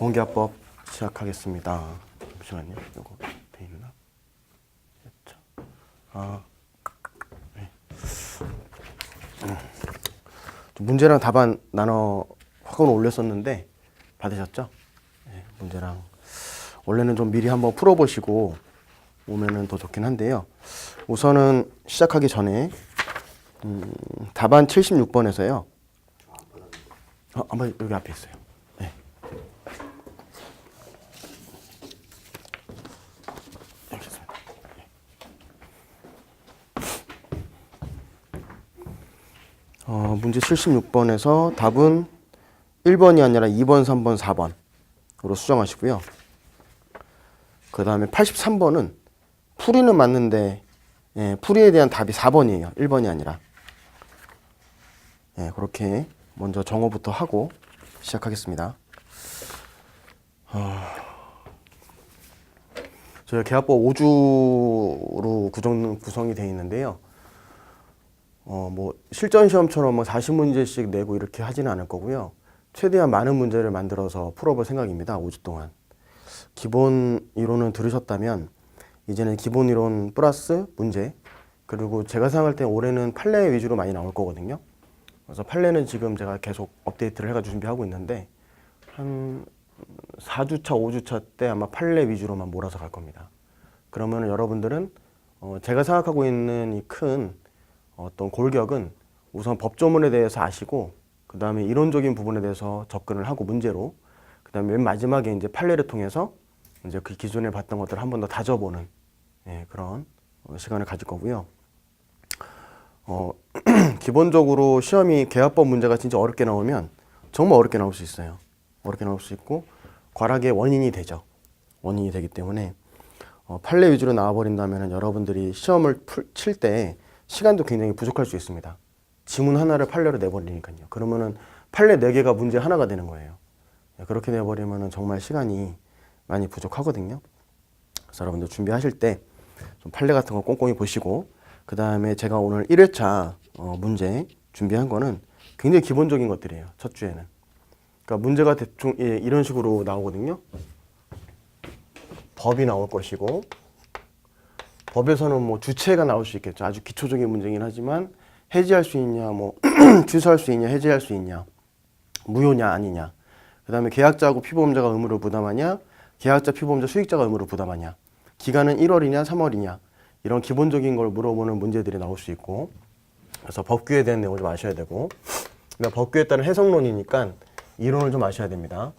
기본계약법 시작하겠습니다. 잠시만요. 이거 돼 있나? 네. 문제랑 답안 나눠 확언 올렸었는데 받으셨죠? 네, 문제랑 원래는 좀 미리 한번 풀어보시고 오면은 더 좋긴 한데요. 우선은 시작하기 전에 답안 76번에서요. 한번 여기 앞에 있어요. 네. 여기 있습니다. 문제 76번에서 답은 1번이 아니라 2번, 3번, 4번으로 수정하시고요. 그 다음에 83번은 풀이는 맞는데 풀이에 대한 답이 4번이에요. 1번이 아니라. 그렇게 먼저 정오부터 하고 시작하겠습니다. 저희 계약법 5주로 구성이 되어 있는데요. 뭐 실전 시험처럼 뭐 40문제씩 내고 이렇게 하지는 않을 거고요. 최대한 많은 문제를 만들어서 풀어볼 생각입니다. 5주 동안. 기본 이론은 들으셨다면 이제는 기본 이론 플러스 문제, 그리고 제가 생각할 때 올해는 판례 위주로 많이 나올 거거든요. 그래서 판례는 지금 제가 계속 업데이트를 해가지고 준비하고 있는데 한 4주차, 5주차 때 아마 판례 위주로만 몰아서 갈 겁니다. 그러면 여러분들은 제가 생각하고 있는 이 큰 어떤 골격은 우선 법조문에 대해서 아시고, 그 다음에 이론적인 부분에 대해서 접근을 하고 문제로, 그 다음에 맨 마지막에 이제 판례를 통해서 이제 그 기존에 봤던 것들을 한 번 더 다져보는 그런 시간을 가질 거고요. 기본적으로 시험이 계약법 문제가 진짜 어렵게 나오면 정말 어렵게 나올 수 있어요. 어렵게 나올 수 있고 과락의 원인이 되죠. 원인이 되기 때문에 판례 위주로 나와버린다면 여러분들이 시험을 칠 때 시간도 굉장히 부족할 수 있습니다. 지문 하나를 판례로 내버리니까요. 그러면은 판례 4개가 문제 하나가 되는 거예요. 그렇게 내버리면은 정말 시간이 많이 부족하거든요. 그래서 여러분들 준비하실 때 좀 판례 같은 거 꼼꼼히 보시고, 그 다음에 제가 오늘 1회차 문제 준비한 거는 굉장히 기본적인 것들이에요. 첫 주에는. 그러니까 문제가 대충 이런 식으로 나오거든요. 법이 나올 것이고, 법에서는 뭐 주체가 나올 수 있겠죠. 아주 기초적인 문제긴 하지만 해지할 수 있냐, 뭐 취소할 수 있냐, 해지할 수 있냐, 무효냐 아니냐. 그 다음에 계약자하고 피보험자가 의무를 부담하냐, 계약자, 피보험자, 수익자가 의무를 부담하냐, 기간은 1월이냐 3월이냐, 이런 기본적인 걸 물어보는 문제들이 나올 수 있고, 그래서 법규에 대한 내용을 좀 아셔야 되고, 그러니까 법규에 따른 해석론이니까 이론을 좀 아셔야 됩니다.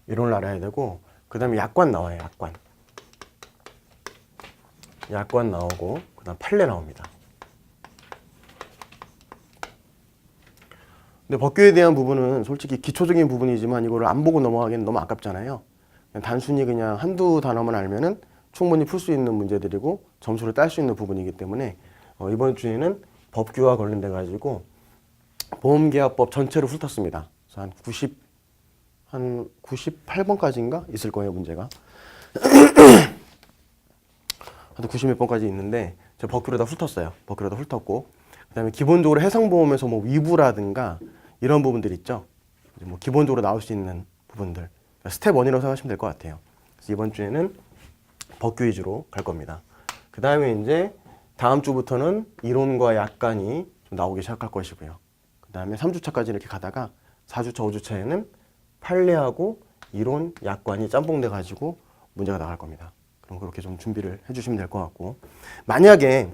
이론을 알아야 되고, 그 다음에 약관 나와요. 약관 나오고, 그 다음 판례 나옵니다. 근데 법규에 대한 부분은 솔직히 기초적인 부분이지만 이거를 안 보고 넘어가기는 너무 아깝잖아요. 단순히 그냥 한두 단어만 알면은 충분히 풀 수 있는 문제들이고 점수를 딸 수 있는 부분이기 때문에 이번 주에는 법규와 관련돼 가지고 보험계약법 전체를 훑었습니다. 그래서 한 98번까지인가 있을 거예요, 문제가. 한 90몇 번까지 있는데 제가 법규를 다 훑었어요. 법규를 다 훑었고, 그다음에 기본적으로 해상보험에서 뭐 위부라든가 이런 부분들 있죠. 이제 뭐 기본적으로 나올 수 있는 부분들, 그러니까 스텝 1이라고 생각하시면 될 것 같아요. 그래서 이번 주에는 법규 위주로 갈 겁니다. 그 다음에 이제 다음 주부터는 이론과 약관이 좀 나오기 시작할 것이고요. 그 다음에 3주차까지 이렇게 가다가 4주차, 5주차에는 판례하고 이론, 약관이 짬뽕돼 가지고 문제가 나갈 겁니다. 그럼 그렇게 좀 준비를 해주시면 될 것 같고, 만약에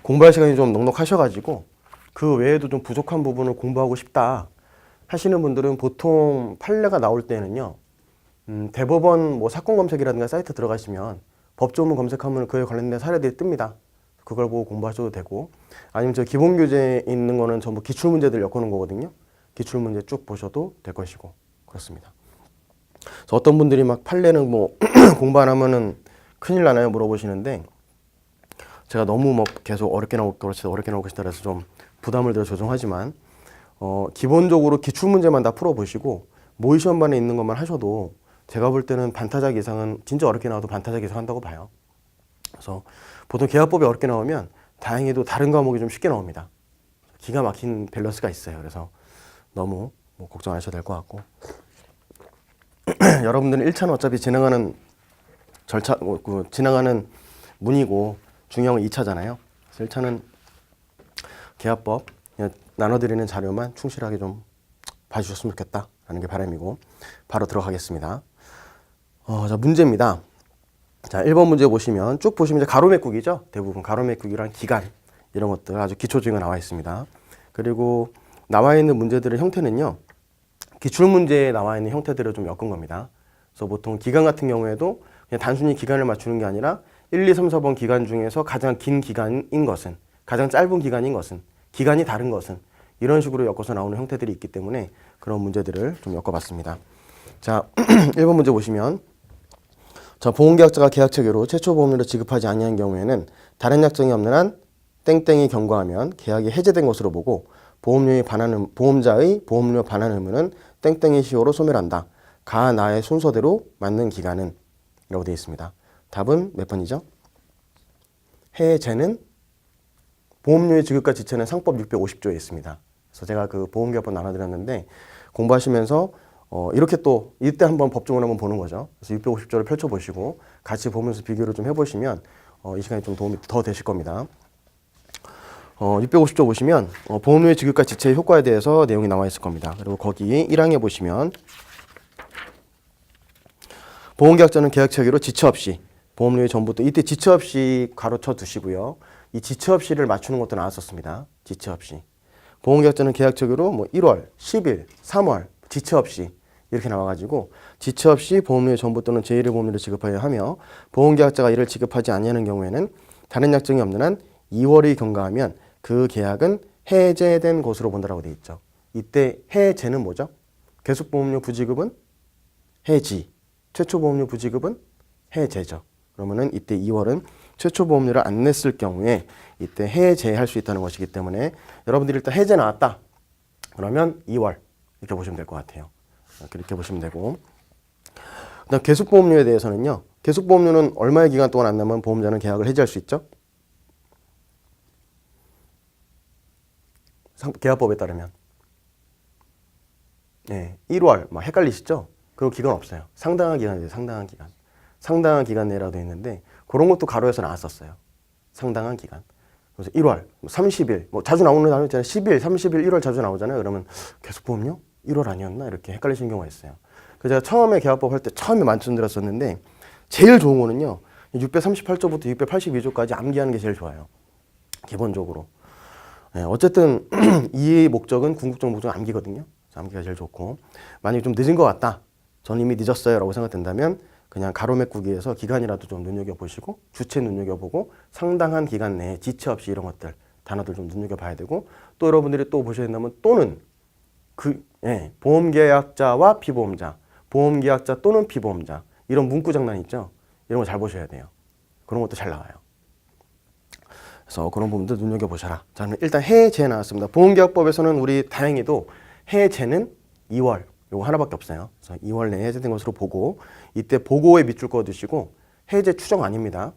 공부할 시간이 좀 넉넉하셔가지고 그 외에도 좀 부족한 부분을 공부하고 싶다 하시는 분들은 보통 판례가 나올 때는요, 대법원 뭐 사건 검색이라든가 사이트 들어가시면 법조문 검색하면 그에 관련된 사례들이 뜹니다. 그걸 보고 공부하셔도 되고, 아니면 저 기본 교재에 있는 거는 전부 기출 문제들 엮어놓은 거거든요. 기출 문제 쭉 보셔도 될 것이고 그렇습니다. 그래서 어떤 분들이 막 판례는 뭐 공부 안 하면은 큰일 나나요 물어보시는데, 제가 너무 뭐 계속 어렵게 나올 것이다, 어렵게 나올 것이다 해서 좀 부담을 들어 조정하지만 기본적으로 기출 문제만 다 풀어보시고 모의 시험반에 있는 것만 하셔도 제가 볼 때는 반타작 이상은, 진짜 어렵게 나와도 반타작 이상 한다고 봐요. 그래서 보통 계약법이 어렵게 나오면 다행히도 다른 과목이 좀 쉽게 나옵니다. 기가 막힌 밸런스가 있어요. 그래서 너무 뭐 걱정 안 하셔도 될 것 같고 여러분들은 1차는 어차피 진행하는 절차, 진행하는 문이고 중요한 건 2차잖아요. 그래서 1차는 계약법 그냥 나눠드리는 자료만 충실하게 좀 봐주셨으면 좋겠다라는 게 바람이고 바로 들어가겠습니다. 자, 문제입니다. 자, 1번 문제 보시면 쭉 보시면 이제 가로메꾸기죠. 대부분 가로메꾸기랑 기간 이런 것들 아주 기초적인 거 나와 있습니다. 그리고 나와 있는 문제들의 형태는요. 기출문제에 나와 있는 형태들을 좀 엮은 겁니다. 그래서 보통 기간 같은 경우에도 그냥 단순히 기간을 맞추는 게 아니라 1, 2, 3, 4번 기간 중에서 가장 긴 기간인 것은, 가장 짧은 기간인 것은, 기간이 다른 것은 이런 식으로 엮어서 나오는 형태들이 있기 때문에 그런 문제들을 좀 엮어봤습니다. 자, 1번 문제 보시면 자, 보험계약자가 계약 체계로 최초 보험료를 지급하지 아니한 경우에는 다른 약정이 없는 한 땡땡이 경과하면 계약이 해제된 것으로 보고 보험자의 보험료 반환 의무는 땡땡이 시효로 소멸한다. 가 나의 순서대로 맞는 기간은 라고 되어 있습니다. 답은 몇 번이죠? 해제는 보험료의 지급과 지체는 상법 650조에 있습니다. 그래서 제가 그 보험계약법 나눠드렸는데 공부하시면서 이렇게 또 이때 한번 법조문을 한번 보는 거죠. 그래서 650조를 펼쳐보시고 같이 보면서 비교를 좀 해보시면 이 시간에 좀 도움이 더 되실 겁니다. 650조 보시면 보험료의 지급과 지체의 효과에 대해서 내용이 나와 있을 겁니다. 그리고 거기 1항에 보시면 보험계약자는 계약 체계로 지체 없이 보험료의 전부터 이때 지체 없이 가로쳐 두시고요. 이 지체 없이를 맞추는 것도 나왔었습니다. 지체 없이 보험계약자는 계약 체계로 뭐 1월, 10일, 3월 지체 없이 이렇게 나와가지고 지체 없이 보험료의 전부 또는 제1의 보험료를 지급하여야 하며 보험계약자가 이를 지급하지 아니하는 경우에는 다른 약정이 없는 한 2월이 경과하면 그 계약은 해제된 것으로 본다라고 되어 있죠. 이때 해제는 뭐죠? 계속보험료 부지급은 해지, 최초보험료 부지급은 해제죠. 그러면은 이때 2월은 최초보험료를 안 냈을 경우에 이때 해제할 수 있다는 것이기 때문에 여러분들이 일단 해제 나왔다. 그러면 2월 이렇게 보시면 될 것 같아요. 이렇게 보시면 되고 그다음 계속보험료에 대해서는요. 계속보험료는 얼마의 기간 동안 안 내면 보험자는 계약을 해지할 수 있죠? 계약법에 따르면 1월 막 헷갈리시죠? 그리고 기간 없어요. 상당한 기간이에요. 상당한 기간. 상당한 기간 내라도 있는데 그런 것도 가로에서 나왔었어요. 상당한 기간. 그래서 1월, 30일, 뭐 자주 나오는 단어 있잖아요. 10일, 30일, 1월 자주 나오잖아요. 그러면 계속보험료? 1월 아니었나? 이렇게 헷갈리시는 경우가 있어요. 그래서 제가 처음에 계약법 할 때 처음에 말씀드렸었는데 제일 좋은 거는요. 638조부터 682조까지 암기하는 게 제일 좋아요. 기본적으로. 어쨌든 이 목적은 궁극적 목적은 암기거든요. 암기가 제일 좋고 만약에 좀 늦은 것 같다. 저는 이미 늦었어요 라고 생각된다면 그냥 가로메꾸기에서 기간이라도 좀 눈여겨보시고 주체 눈여겨보고 상당한 기간 내에 지체 없이 이런 것들 단어들 좀 눈여겨봐야 되고 또 여러분들이 또 보셔야 된다면 또는 보험계약자와 피보험자 보험계약자 또는 피보험자 이런 문구 장난 있죠. 이런 거 잘 보셔야 돼요. 그런 것도 잘 나와요. 그래서 그런 부분도 눈여겨보셔라. 자, 일단 해제 나왔습니다. 보험계약법에서는 우리 다행히도 해제는 2월 요거 하나밖에 없어요. 그래서 2월 내에 해제된 것으로 보고 이때 보고에 밑줄 그어두시고 해제 추정 아닙니다.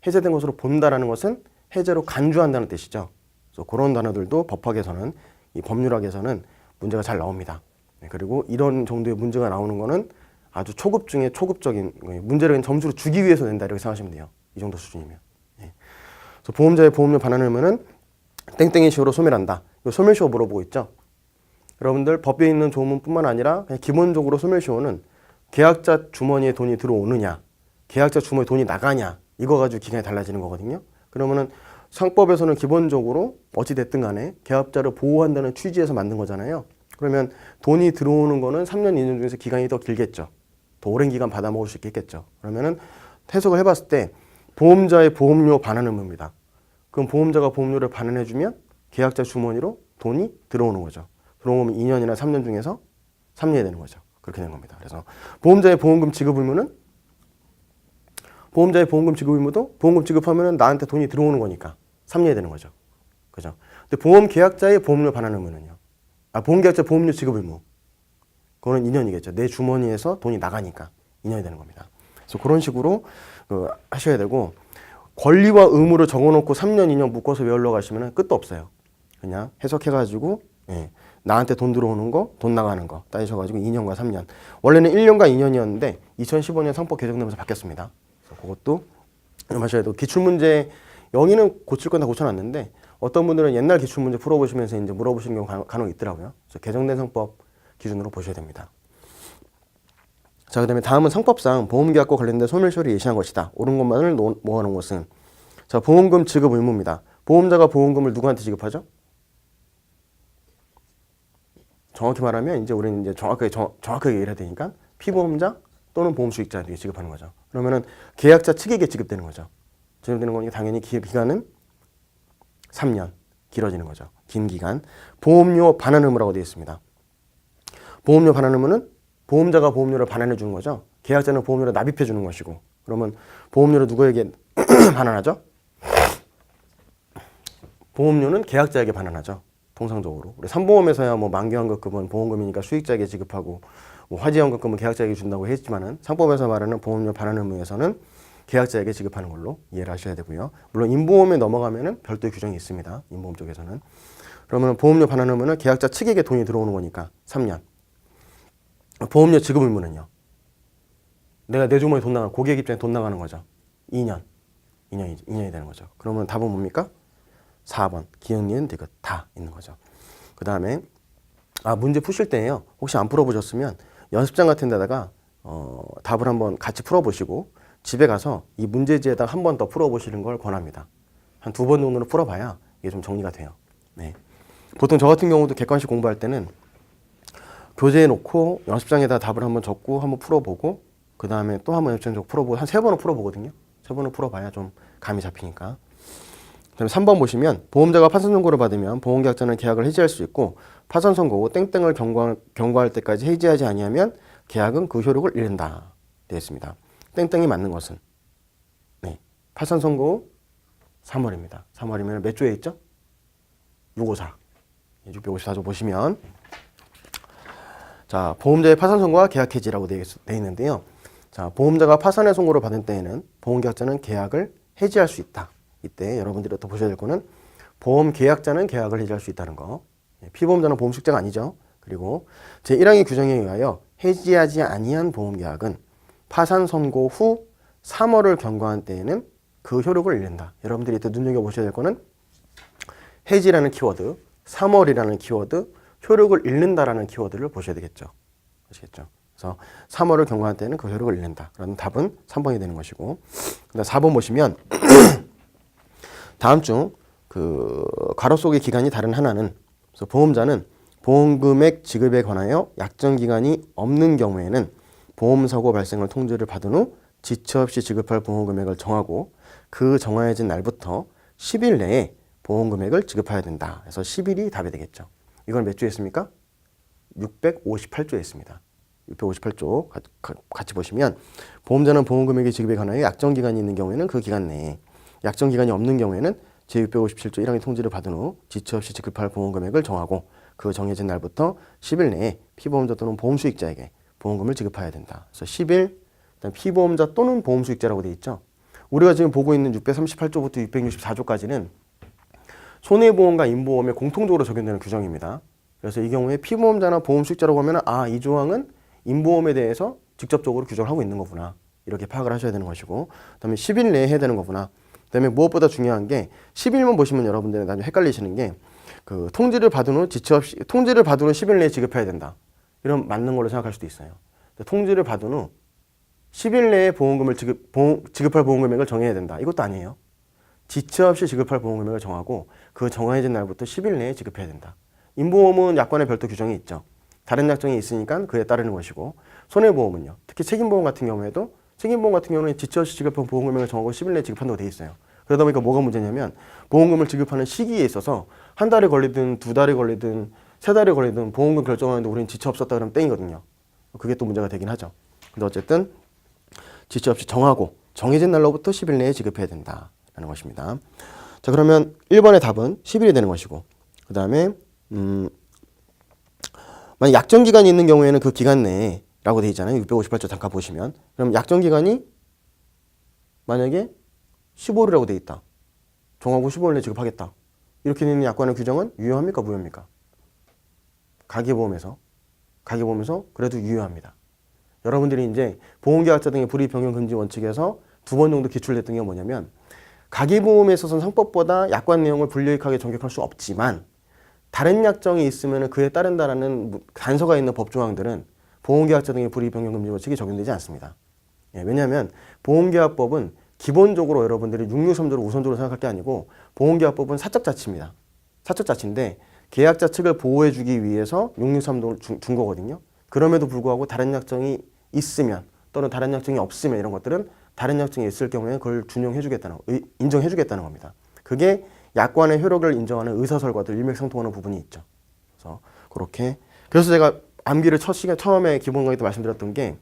해제된 것으로 본다라는 것은 해제로 간주한다는 뜻이죠. 그래서 그런 단어들도 법학에서는 이 법률학에서는 문제가 잘 나옵니다. 그리고 이런 정도의 문제가 나오는 거는 아주 초급 중에 초급적인 문제를 그냥 점수로 주기 위해서 낸다 이렇게 생각하시면 돼요. 이 정도 수준이면. 그래서 보험자의 보험료 반환 의무는 땡땡이 시효로 소멸한다. 이거 소멸시효 물어보고 있죠. 여러분들 법에 있는 조문뿐만 아니라 그냥 기본적으로 소멸시효는 계약자 주머니에 돈이 들어오느냐, 계약자 주머니에 돈이 나가냐 이거 가지고 기간이 달라지는 거거든요. 그러면은 상법에서는 기본적으로 어찌 됐든 간에 계약자를 보호한다는 취지에서 만든 거잖아요. 그러면 돈이 들어오는 거는 3년, 2년 중에서 기간이 더 길겠죠. 더 오랜 기간 받아 먹을 수 있겠죠. 그러면은 해석을 해봤을 때 보험자의 보험료 반환 의무입니다. 그럼 보험자가 보험료를 반환해주면 계약자 주머니로 돈이 들어오는 거죠. 들어오면 2년이나 3년 중에서 3년이 되는 거죠. 그렇게 된 겁니다. 그래서 보험자의 보험금 지급 의무는 보험자의 보험금 지급 의무도 보험금 지급하면 나한테 돈이 들어오는 거니까 3년이 되는 거죠. 그죠? 근데 보험 계약자의 보험료 반환 의무는요. 보험 계약자 보험료 지급 의무. 그거는 2년이겠죠. 내 주머니에서 돈이 나가니까 2년이 되는 겁니다. 그래서 그런 식으로 하셔야 되고 권리와 의무를 적어놓고 3년, 2년 묶어서 외우러 가시면 끝도 없어요. 그냥 해석해가지고 나한테 돈 들어오는 거, 돈 나가는 거 따지셔가지고 2년과 3년. 원래는 1년과 2년이었는데 2015년 상법 개정되면서 바뀌었습니다. 그래서 그것도 하셔야 되고, 기출문제 영희는 고칠 건 다 고쳐놨는데 어떤 분들은 옛날 기출문제 풀어보시면서 이제 물어보시는 경우 간혹 있더라고요. 그래서 개정된 상법 기준으로 보셔야 됩니다. 자, 그 다음에 다음은 상법상 보험계약과 관련된 소멸시효를 예시한 것이다. 옳은 것만을 모아놓은 것은, 자, 보험금 지급 의무입니다. 보험자가 보험금을 누구한테 지급하죠? 정확히 말하면 이제 우리는 이제 정확하게 얘기를 해야 되니까 피보험자 또는 보험수익자에게 지급하는 거죠. 그러면은 계약자 측에게 지급되는 거죠. 지급되는 거니까 당연히 기간은 3년 길어지는 거죠. 긴 기간. 보험료 반환 의무라고 되어 있습니다. 보험료 반환 의무는 보험자가 보험료를 반환해 주는 거죠. 계약자는 보험료를 납입해 주는 것이고, 그러면 보험료를 누구에게 반환하죠? 보험료는 계약자에게 반환하죠. 통상적으로 우리 삼보험에서야 뭐 만기환급금은 보험금이니까 수익자에게 지급하고, 뭐 화재환급금은 계약자에게 준다고 했지만은 상법에서 말하는 보험료 반환 의무에서는 계약자에게 지급하는 걸로 이해를 하셔야 되고요. 물론 인보험에 넘어가면은 별도의 규정이 있습니다. 인보험 쪽에서는. 그러면 보험료 반환 의무는 계약자 측에게 돈이 들어오는 거니까 3년. 보험료 지급 의무는요, 내가 내 주머니에 돈 나가는, 고객 입장에 돈 나가는 거죠. 2년이 되는 거죠. 그러면 답은 뭡니까? 4번 기억, 니은, 디귿 다 있는 거죠. 그 다음에 문제 푸실 때요, 혹시 안 풀어보셨으면 연습장 같은 데다가 답을 한번 같이 풀어보시고 집에 가서 이 문제지에다 한 번 더 풀어보시는 걸 권합니다. 한 2번 정도는 풀어봐야 이게 좀 정리가 돼요. 네. 보통 저 같은 경우도 객관식 공부할 때는 교재에 놓고 연습장에다 답을 한번 적고 한번 풀어보고, 그 다음에 또 한번 연습장 적고 풀어보고, 한 3번은 풀어보거든요. 3번은 풀어봐야 좀 감이 잡히니까. 그다음에 3번 보시면, 보험자가 파산 선고를 받으면 보험계약자는 계약을 해지할 수 있고, 파산 선고 후 땡땡을 경과할 때까지 해지하지 아니하면 계약은 그 효력을 잃는다 되어 있습니다. 땡땡이 맞는 것은, 네, 파산 선고 후 3월입니다. 3월이면 몇 조에 있죠? 654. 654조 보시면, 자, 보험자의 파산 선고와 계약 해지라고 되어 있는데요. 자, 보험자가 파산의 선고를 받은 때에는 보험계약자는 계약을 해지할 수 있다. 이때 여러분들이 또 보셔야 될 거는 보험계약자는 계약을 해지할 수 있다는 거. 피보험자는 보험수익자가 아니죠. 그리고 제1항의 규정에 의하여 해지하지 아니한 보험계약은 파산 선고 후 3월을 경과한 때에는 그 효력을 잃는다. 여러분들이 이때 눈여겨보셔야 될 거는 해지라는 키워드, 3월이라는 키워드, 효력을 잃는다라는 키워드를 보셔야 되겠죠. 아시겠죠? 그래서 3월을 경과한 때는 그 효력을 잃는다. 그런 답은 3번이 되는 것이고, 그다음 4번 보시면 다음 중 그 괄호 속의 기간이 다른 하나는, 그래서 보험자는 보험금액 지급에 관하여 약정 기간이 없는 경우에는 보험사고 발생을 통지를 받은 후 지체 없이 지급할 보험금액을 정하고, 그 정해진 날부터 10일 내에 보험금액을 지급해야 된다. 그래서 10일이 답이 되겠죠. 이건 몇 조에 있습니까? 658조에 있습니다. 658조 같이 보시면, 보험자는 보험금액의 지급에 관하여 약정기간이 있는 경우에는 그 기간 내에, 약정기간이 없는 경우에는 제657조 1항의 통지를 받은 후 지체 없이 지급할 보험금액을 정하고, 그 정해진 날부터 10일 내에 피보험자 또는 보험수익자에게 보험금을 지급해야 된다. 그래서 10일, 그다음 피보험자 또는 보험수익자라고 되어 있죠. 우리가 지금 보고 있는 638조부터 664조까지는 손해보험과 인보험에 공통적으로 적용되는 규정입니다. 그래서 이 경우에 피보험자나 보험수익자라고 하면, 이 조항은 인보험에 대해서 직접적으로 규정을 하고 있는 거구나, 이렇게 파악을 하셔야 되는 것이고, 그다음에 10일 내에 해야 되는 거구나. 그다음에 무엇보다 중요한 게 10일만 보시면 여러분들은 나중에 헷갈리시는 게, 그 통지를 받은 후 지체 없이, 통지를 받은 후 10일 내에 지급해야 된다, 이런 맞는 걸로 생각할 수도 있어요. 통지를 받은 후 10일 내에 보험금을 지급할 보험금액을 정해야 된다, 이것도 아니에요. 지체 없이 지급할 보험금액을 정하고 그 정해진 날부터 10일 내에 지급해야 된다. 인보험은 약관에 별도 규정이 있죠. 다른 약정이 있으니까 그에 따르는 것이고, 손해보험은요, 특히 책임보험 같은 경우에도, 책임보험 같은 경우는 지체 없이 지급한 보험금액을 정하고 10일 내에 지급한다고 되어 있어요. 그러다 보니까 뭐가 문제냐면, 보험금을 지급하는 시기에 있어서 한 달이 걸리든 2달이 걸리든 3달이 걸리든 보험금 결정하는데 우리는 지체 없었다 그러면 땡이거든요. 그게 또 문제가 되긴 하죠. 근데 어쨌든 지체 없이 정하고 정해진 날로부터 10일 내에 지급해야 된다 라는 것입니다. 자, 그러면 1번의 답은 10일이 되는 것이고, 그 다음에 만약 약정기간이 있는 경우에는 그 기간 내에 라고 되어 있잖아요. 658조 잠깐 보시면, 그럼 약정기간이 만약에 15일이라고 되어 있다, 정하고 15일 내에 지급하겠다, 이렇게 되는 약관의 규정은 유효합니까 무효합니까? 가계보험에서 그래도 유효합니다. 여러분들이 이제 보험계약자 등의 불이익 변경 금지 원칙에서 2번 정도 기출됐던 게 뭐냐면 가계보험에 있어서는 상법보다 약관 내용을 불유익하게 정격할 수 없지만 다른 약정이 있으면 그에 따른다라는 단서가 있는 법조항들은 보험계약자 등의 불이익 변경 금지 원칙이 적용되지 않습니다. 왜냐하면 보험계약법은 기본적으로 여러분들이 663조를 우선적으로 생각할 게 아니고 보험계약법은 사적자치입니다. 사적자치인데 계약자 측을 보호해주기 위해서 663조를 준 거거든요. 그럼에도 불구하고 다른 약정이 있으면 또는 다른 약정이 없으면 이런 것들은 다른 약정이 있을 경우에 그걸 인정해주겠다는 겁니다. 그게 약관의 효력을 인정하는 의사설과도 일맥상통하는 부분이 있죠. 그래서 제가 암기를 처음에 기본 강의 때 말씀드렸던 게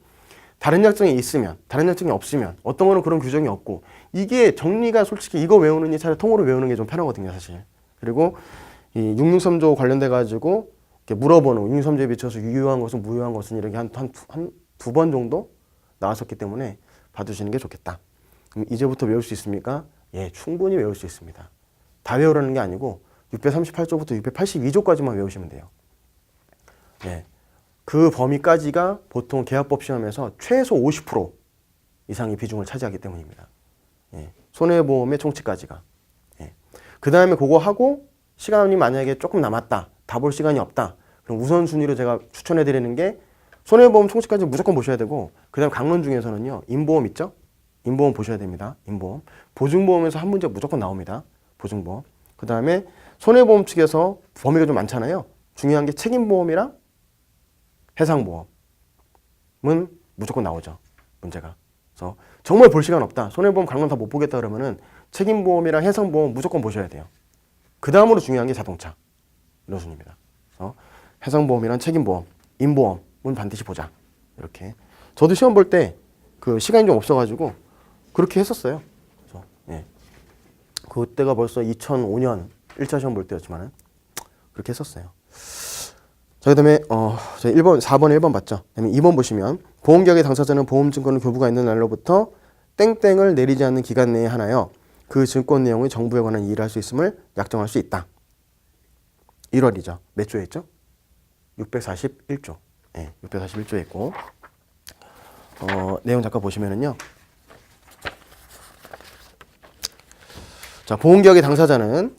다른 약정이 있으면 다른 약정이 없으면 어떤 거는 그런 규정이 없고 이게 정리가 솔직히 이거 외우느니 차라리 통으로 외우는 게 좀 편하거든요, 사실. 그리고 이 663조 관련돼 가지고 물어보는 663조에 비춰서 유효한 것은 무효한 것은 이렇게 한 두 번 정도 나왔었기 때문에 봐두시는 게 좋겠다. 그럼 이제부터 외울 수 있습니까? 예, 충분히 외울 수 있습니다. 다 외우라는 게 아니고 638조부터 682조까지만 외우시면 돼요. 네. 그 범위까지가 보통 계약법 시험에서 최소 50% 이상의 비중을 차지하기 때문입니다. 예. 손해보험의 총칙까지가. 예. 그 다음에 그거 하고 시간이 만약에 조금 남았다. 다 볼 시간이 없다. 그럼 우선순위로 제가 추천해드리는 게 손해보험 총칙까지 무조건 보셔야 되고 그 다음 강론 중에서는요. 인보험 있죠? 인보험 보셔야 됩니다. 인보험. 보증보험에서 한 문제 무조건 나옵니다. 보증보험. 그 다음에 손해보험 측에서 범위가 좀 많잖아요. 중요한 게 책임보험이랑 해상보험은 무조건 나오죠. 문제가. 그래서 정말 볼 시간 없다. 손해보험 강론 다 못 보겠다 그러면은 책임보험이랑 해상보험 무조건 보셔야 돼요. 그 다음으로 중요한 게 자동차. 이런 순입니다. 그래서 해상보험이랑 책임보험, 인보험은 반드시 보자. 이렇게. 저도 시험 볼 때 그 시간이 좀 없어가지고 그렇게 했었어요. 그래서 예. 그때가 벌써 2005년 1차 시험 볼 때였지만은 그렇게 했었어요. 자, 그 다음에, 저희 4번, 1번 봤죠? 그 다음에 2번 보시면, 보험계약의 당사자는 보험증권의 교부가 있는 날로부터 땡땡을 내리지 않는 기간 내에 하나여 그 증권 내용의 정부에 관한 이의를 할 수 있음을 약정할 수 있다. 1월이죠. 몇 조에 있죠? 641조. 예, 641조에 있고, 내용 잠깐 보시면은요. 자, 보험계약의 당사자는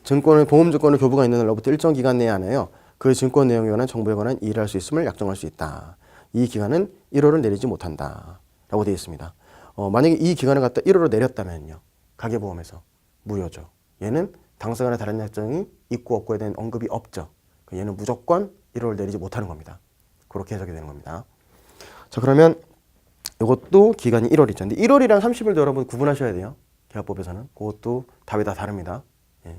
보험증권의 교부가 있는 날로부터 일정 기간 내에 하나여 그 증권 내용에 관한 정부에 관한 이의를 할 수 있음을 약정할 수 있다. 이 기간은 1월을 내리지 못한다. 라고 되어 있습니다. 만약에 이 기간을 갖다 1월로 내렸다면요. 가계보험에서 무효죠. 얘는 당사자 간의 다른 약정이 있고 없고에 대한 언급이 없죠. 얘는 무조건 1월을 내리지 못하는 겁니다. 그렇게 해석이 되는 겁니다. 자, 그러면 이것도 기간이 1월이죠. 근데 1월이랑 30일도 여러분 구분하셔야 돼요. 계약법에서는. 그것도 답이 다 다릅니다. 예.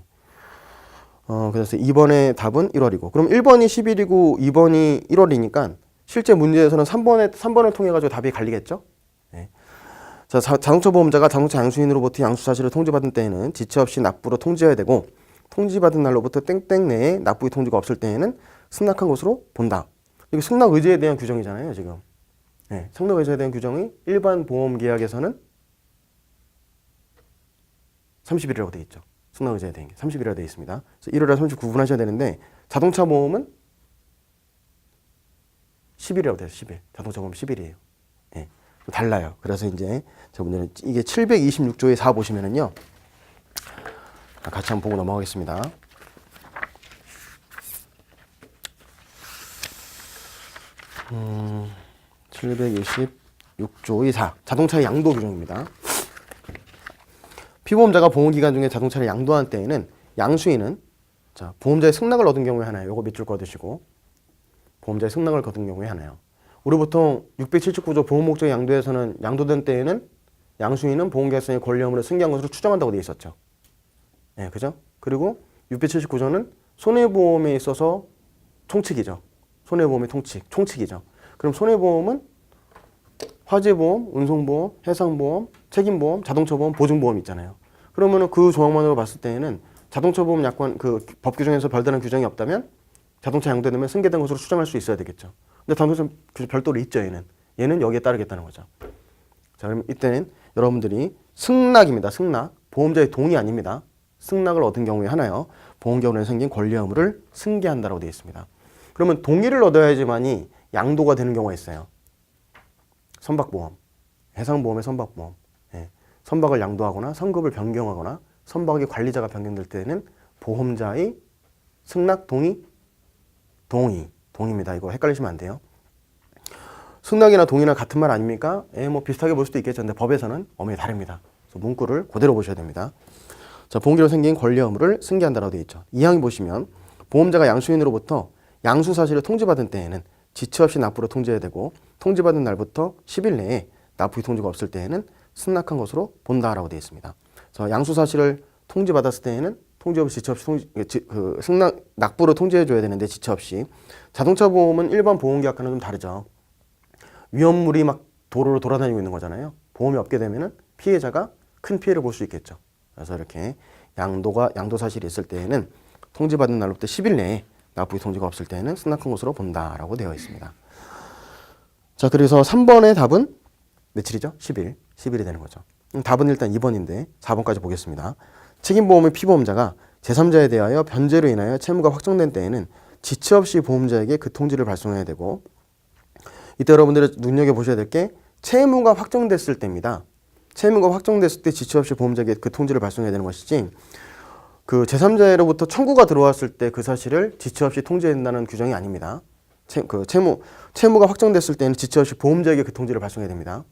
그래서 2번의 답은 1월이고 그럼 1번이 10일이고 2번이 1월이니까 실제 문제에서는 3번을 통해 가지고 답이 갈리겠죠? 네. 자, 자동차 보험자가 자동차 양수인으로부터 양수 사실을 통지받은 때에는 지체 없이 납부로 통지해야 되고 통지받은 날로부터 땡땡 내에 납부의 통지가 없을 때에는 승낙한 것으로 본다. 이게 승낙 의제에 대한 규정이잖아요, 지금. 네. 승낙 의제에 대한 규정이 일반 보험 계약에서는 30일이라고 되어 있죠. 승낙 의제에 대한 게 30일이라고 되어 있습니다. 그래서 1월에 30 구분하셔야 되는데 자동차 보험은 10일이라고 돼요. 10일. 자동차 보험 10일이에요. 예. 달라요. 그래서 이제 저 문제는 이게 726조의 4 보시면은요. 같이 한번 보고 넘어가겠습니다. 음, 726조의 4. 자동차의 양도 규정입니다. 피보험자가 보험기간 중에 자동차를 양도한 때에는 양수인은 자, 보험자의 승낙을 얻은 경우에 하나요. 요거 밑줄 그어두시고 보험자의 승낙을 거둔 경우에 하나요. 우리 보통 679조 보험목적 양도에서는 양도된 때에는 양수인은 보험계약서의 권리 의무를 승계한 것으로 추정한다고 되어 있었죠. 네, 그죠? 그리고 679조는 손해보험에 있어서 총칙이죠. 손해보험의 총칙이죠. 그럼 손해보험은 화재보험, 운송보험, 해상보험, 책임보험, 자동차보험, 보증보험 있잖아요. 그러면은 그 조항만으로 봤을 때에는 자동차보험 약관 그 법 규정에서 별다른 규정이 없다면 자동차 양도되면 승계된 것으로 추정할 수 있어야 되겠죠. 근데 자동차 별도로 있죠, 얘는 여기에 따르겠다는 거죠. 자, 그럼 이때는 여러분들이 승낙입니다. 승낙. 보험자의 동의 아닙니다. 승낙을 얻은 경우에 하나요. 보험계약으로 생긴 권리 의무를 승계한다라고 되어 있습니다. 그러면 동의를 얻어야지만이 양도가 되는 경우가 있어요. 선박보험, 해상보험의 선박보험. 예. 선박을 양도하거나 선급을 변경하거나 선박의 관리자가 변경될 때는 보험자의 승낙 동의입니다. 이거 헷갈리시면 안 돼요. 승낙이나 동의나 같은 말 아닙니까? 예, 뭐 비슷하게 볼 수도 있겠죠. 근데 법에서는 엄연히 다릅니다. 그래서 문구를 그대로 보셔야 됩니다. 자, 보험기로 생긴 권리 의무를 승계한다라고 되어 있죠. 이 항에 보시면 보험자가 양수인으로부터 양수 사실을 통지받은 때에는 지체 없이 납부로 통지해야 되고 통지받은 날부터 10일 내에 납부 통지가 없을 때에는 승낙한 것으로 본다라고 되어 있습니다. 그래서 양수 사실을 통지받았을 때에는 통지 없이 지체 없이 납부로 통지해 줘야 되는데 지체 없이. 자동차 보험은 일반 보험 계약과는 좀 다르죠. 위험물이 막 도로로 돌아다니고 있는 거잖아요. 보험이 없게 되면은 피해자가 큰 피해를 볼 수 있겠죠. 그래서 이렇게 양도 사실이 있을 때에는 통지받은 날로부터 10일 내에 납부 통지가 없을 때에는 승낙한 것으로 본다라고 되어 있습니다. 자, 그래서 3번의 답은 며칠이죠? 10일. 10일이 되는 거죠. 답은 일단 2번인데 4번까지 보겠습니다. 책임보험의 피보험자가 제3자에 대하여 변제로 인하여 채무가 확정된 때에는 지체 없이 보험자에게 그 통지를 발송해야 되고, 이때 여러분들이 눈여겨보셔야 될 게 채무가 확정됐을 때입니다. 채무가 확정됐을 때 지체 없이 보험자에게 그 통지를 발송해야 되는 것이지, 그 제3자로부터 청구가 들어왔을 때 그 사실을 지체 없이 통지해야 된다는 규정이 아닙니다. 채무가 확정됐을 때는 지체 없이 보험자에게 그 통지를 발송해야 됩니다.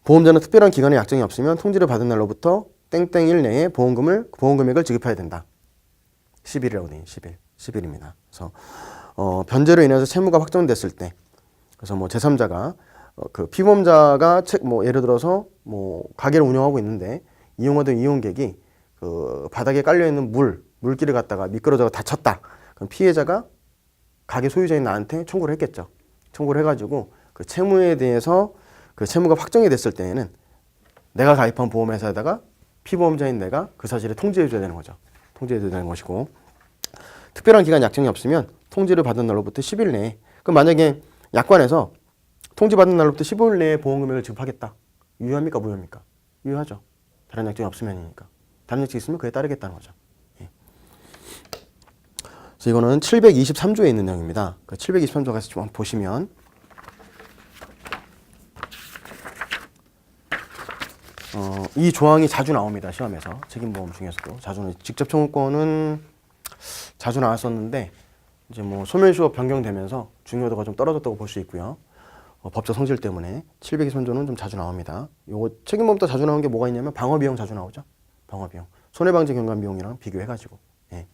보험자는 특별한 기간에 약정이 없으면 통지를 받은 날로부터 땡땡일 내에 보험 금액을 지급해야 된다. 10일이라고 되어 있는 10일입니다. 그래서 변제로 인해서 채무가 확정됐을 때, 그래서 뭐 제3자가 그 피보험자가 예를 들어서 뭐 가게를 운영하고 있는데 이용하던 이용객이 그 바닥에 깔려 있는 물길을 갖다가 미끄러져 다쳤다. 그럼 피해자가 가게 소유자인 나한테 청구를 했겠죠. 청구를 해가지고 그 채무에 대해서 그 채무가 확정이 됐을 때에는 내가 가입한 보험회사에다가 피보험자인 내가 그 사실을 통지해줘야 되는 거죠. 통지해줘야 되는 것이고, 특별한 기간 약정이 없으면 통지를 받은 날로부터 10일 내에, 그럼 만약에 약관에서 통지받은 날로부터 15일 내에 보험금액을 지급하겠다. 유효합니까? 무효합니까? 유효하죠. 다른 약정이 없으면이니까. 다른 약정이 있으면 그에 따르겠다는 거죠. 예. 그래서 이거는 723조에 있는 내용입니다. 그 723조 가서 좀 보시면 이 조항이 자주 나옵니다. 시험에서. 책임보험 중에서도 자주, 직접 청구권은 자주 나왔었는데 이제 뭐 소멸시효 변경되면서 중요도가 좀 떨어졌다고 볼 수 있고요. 법적 성질 때문에 723조는 좀 자주 나옵니다. 요거 책임보험도 자주 나오는 게 뭐가 있냐면 방어비용 자주 나오죠. 방어비용. 손해방지 경감비용이랑 비교해가지고. 예.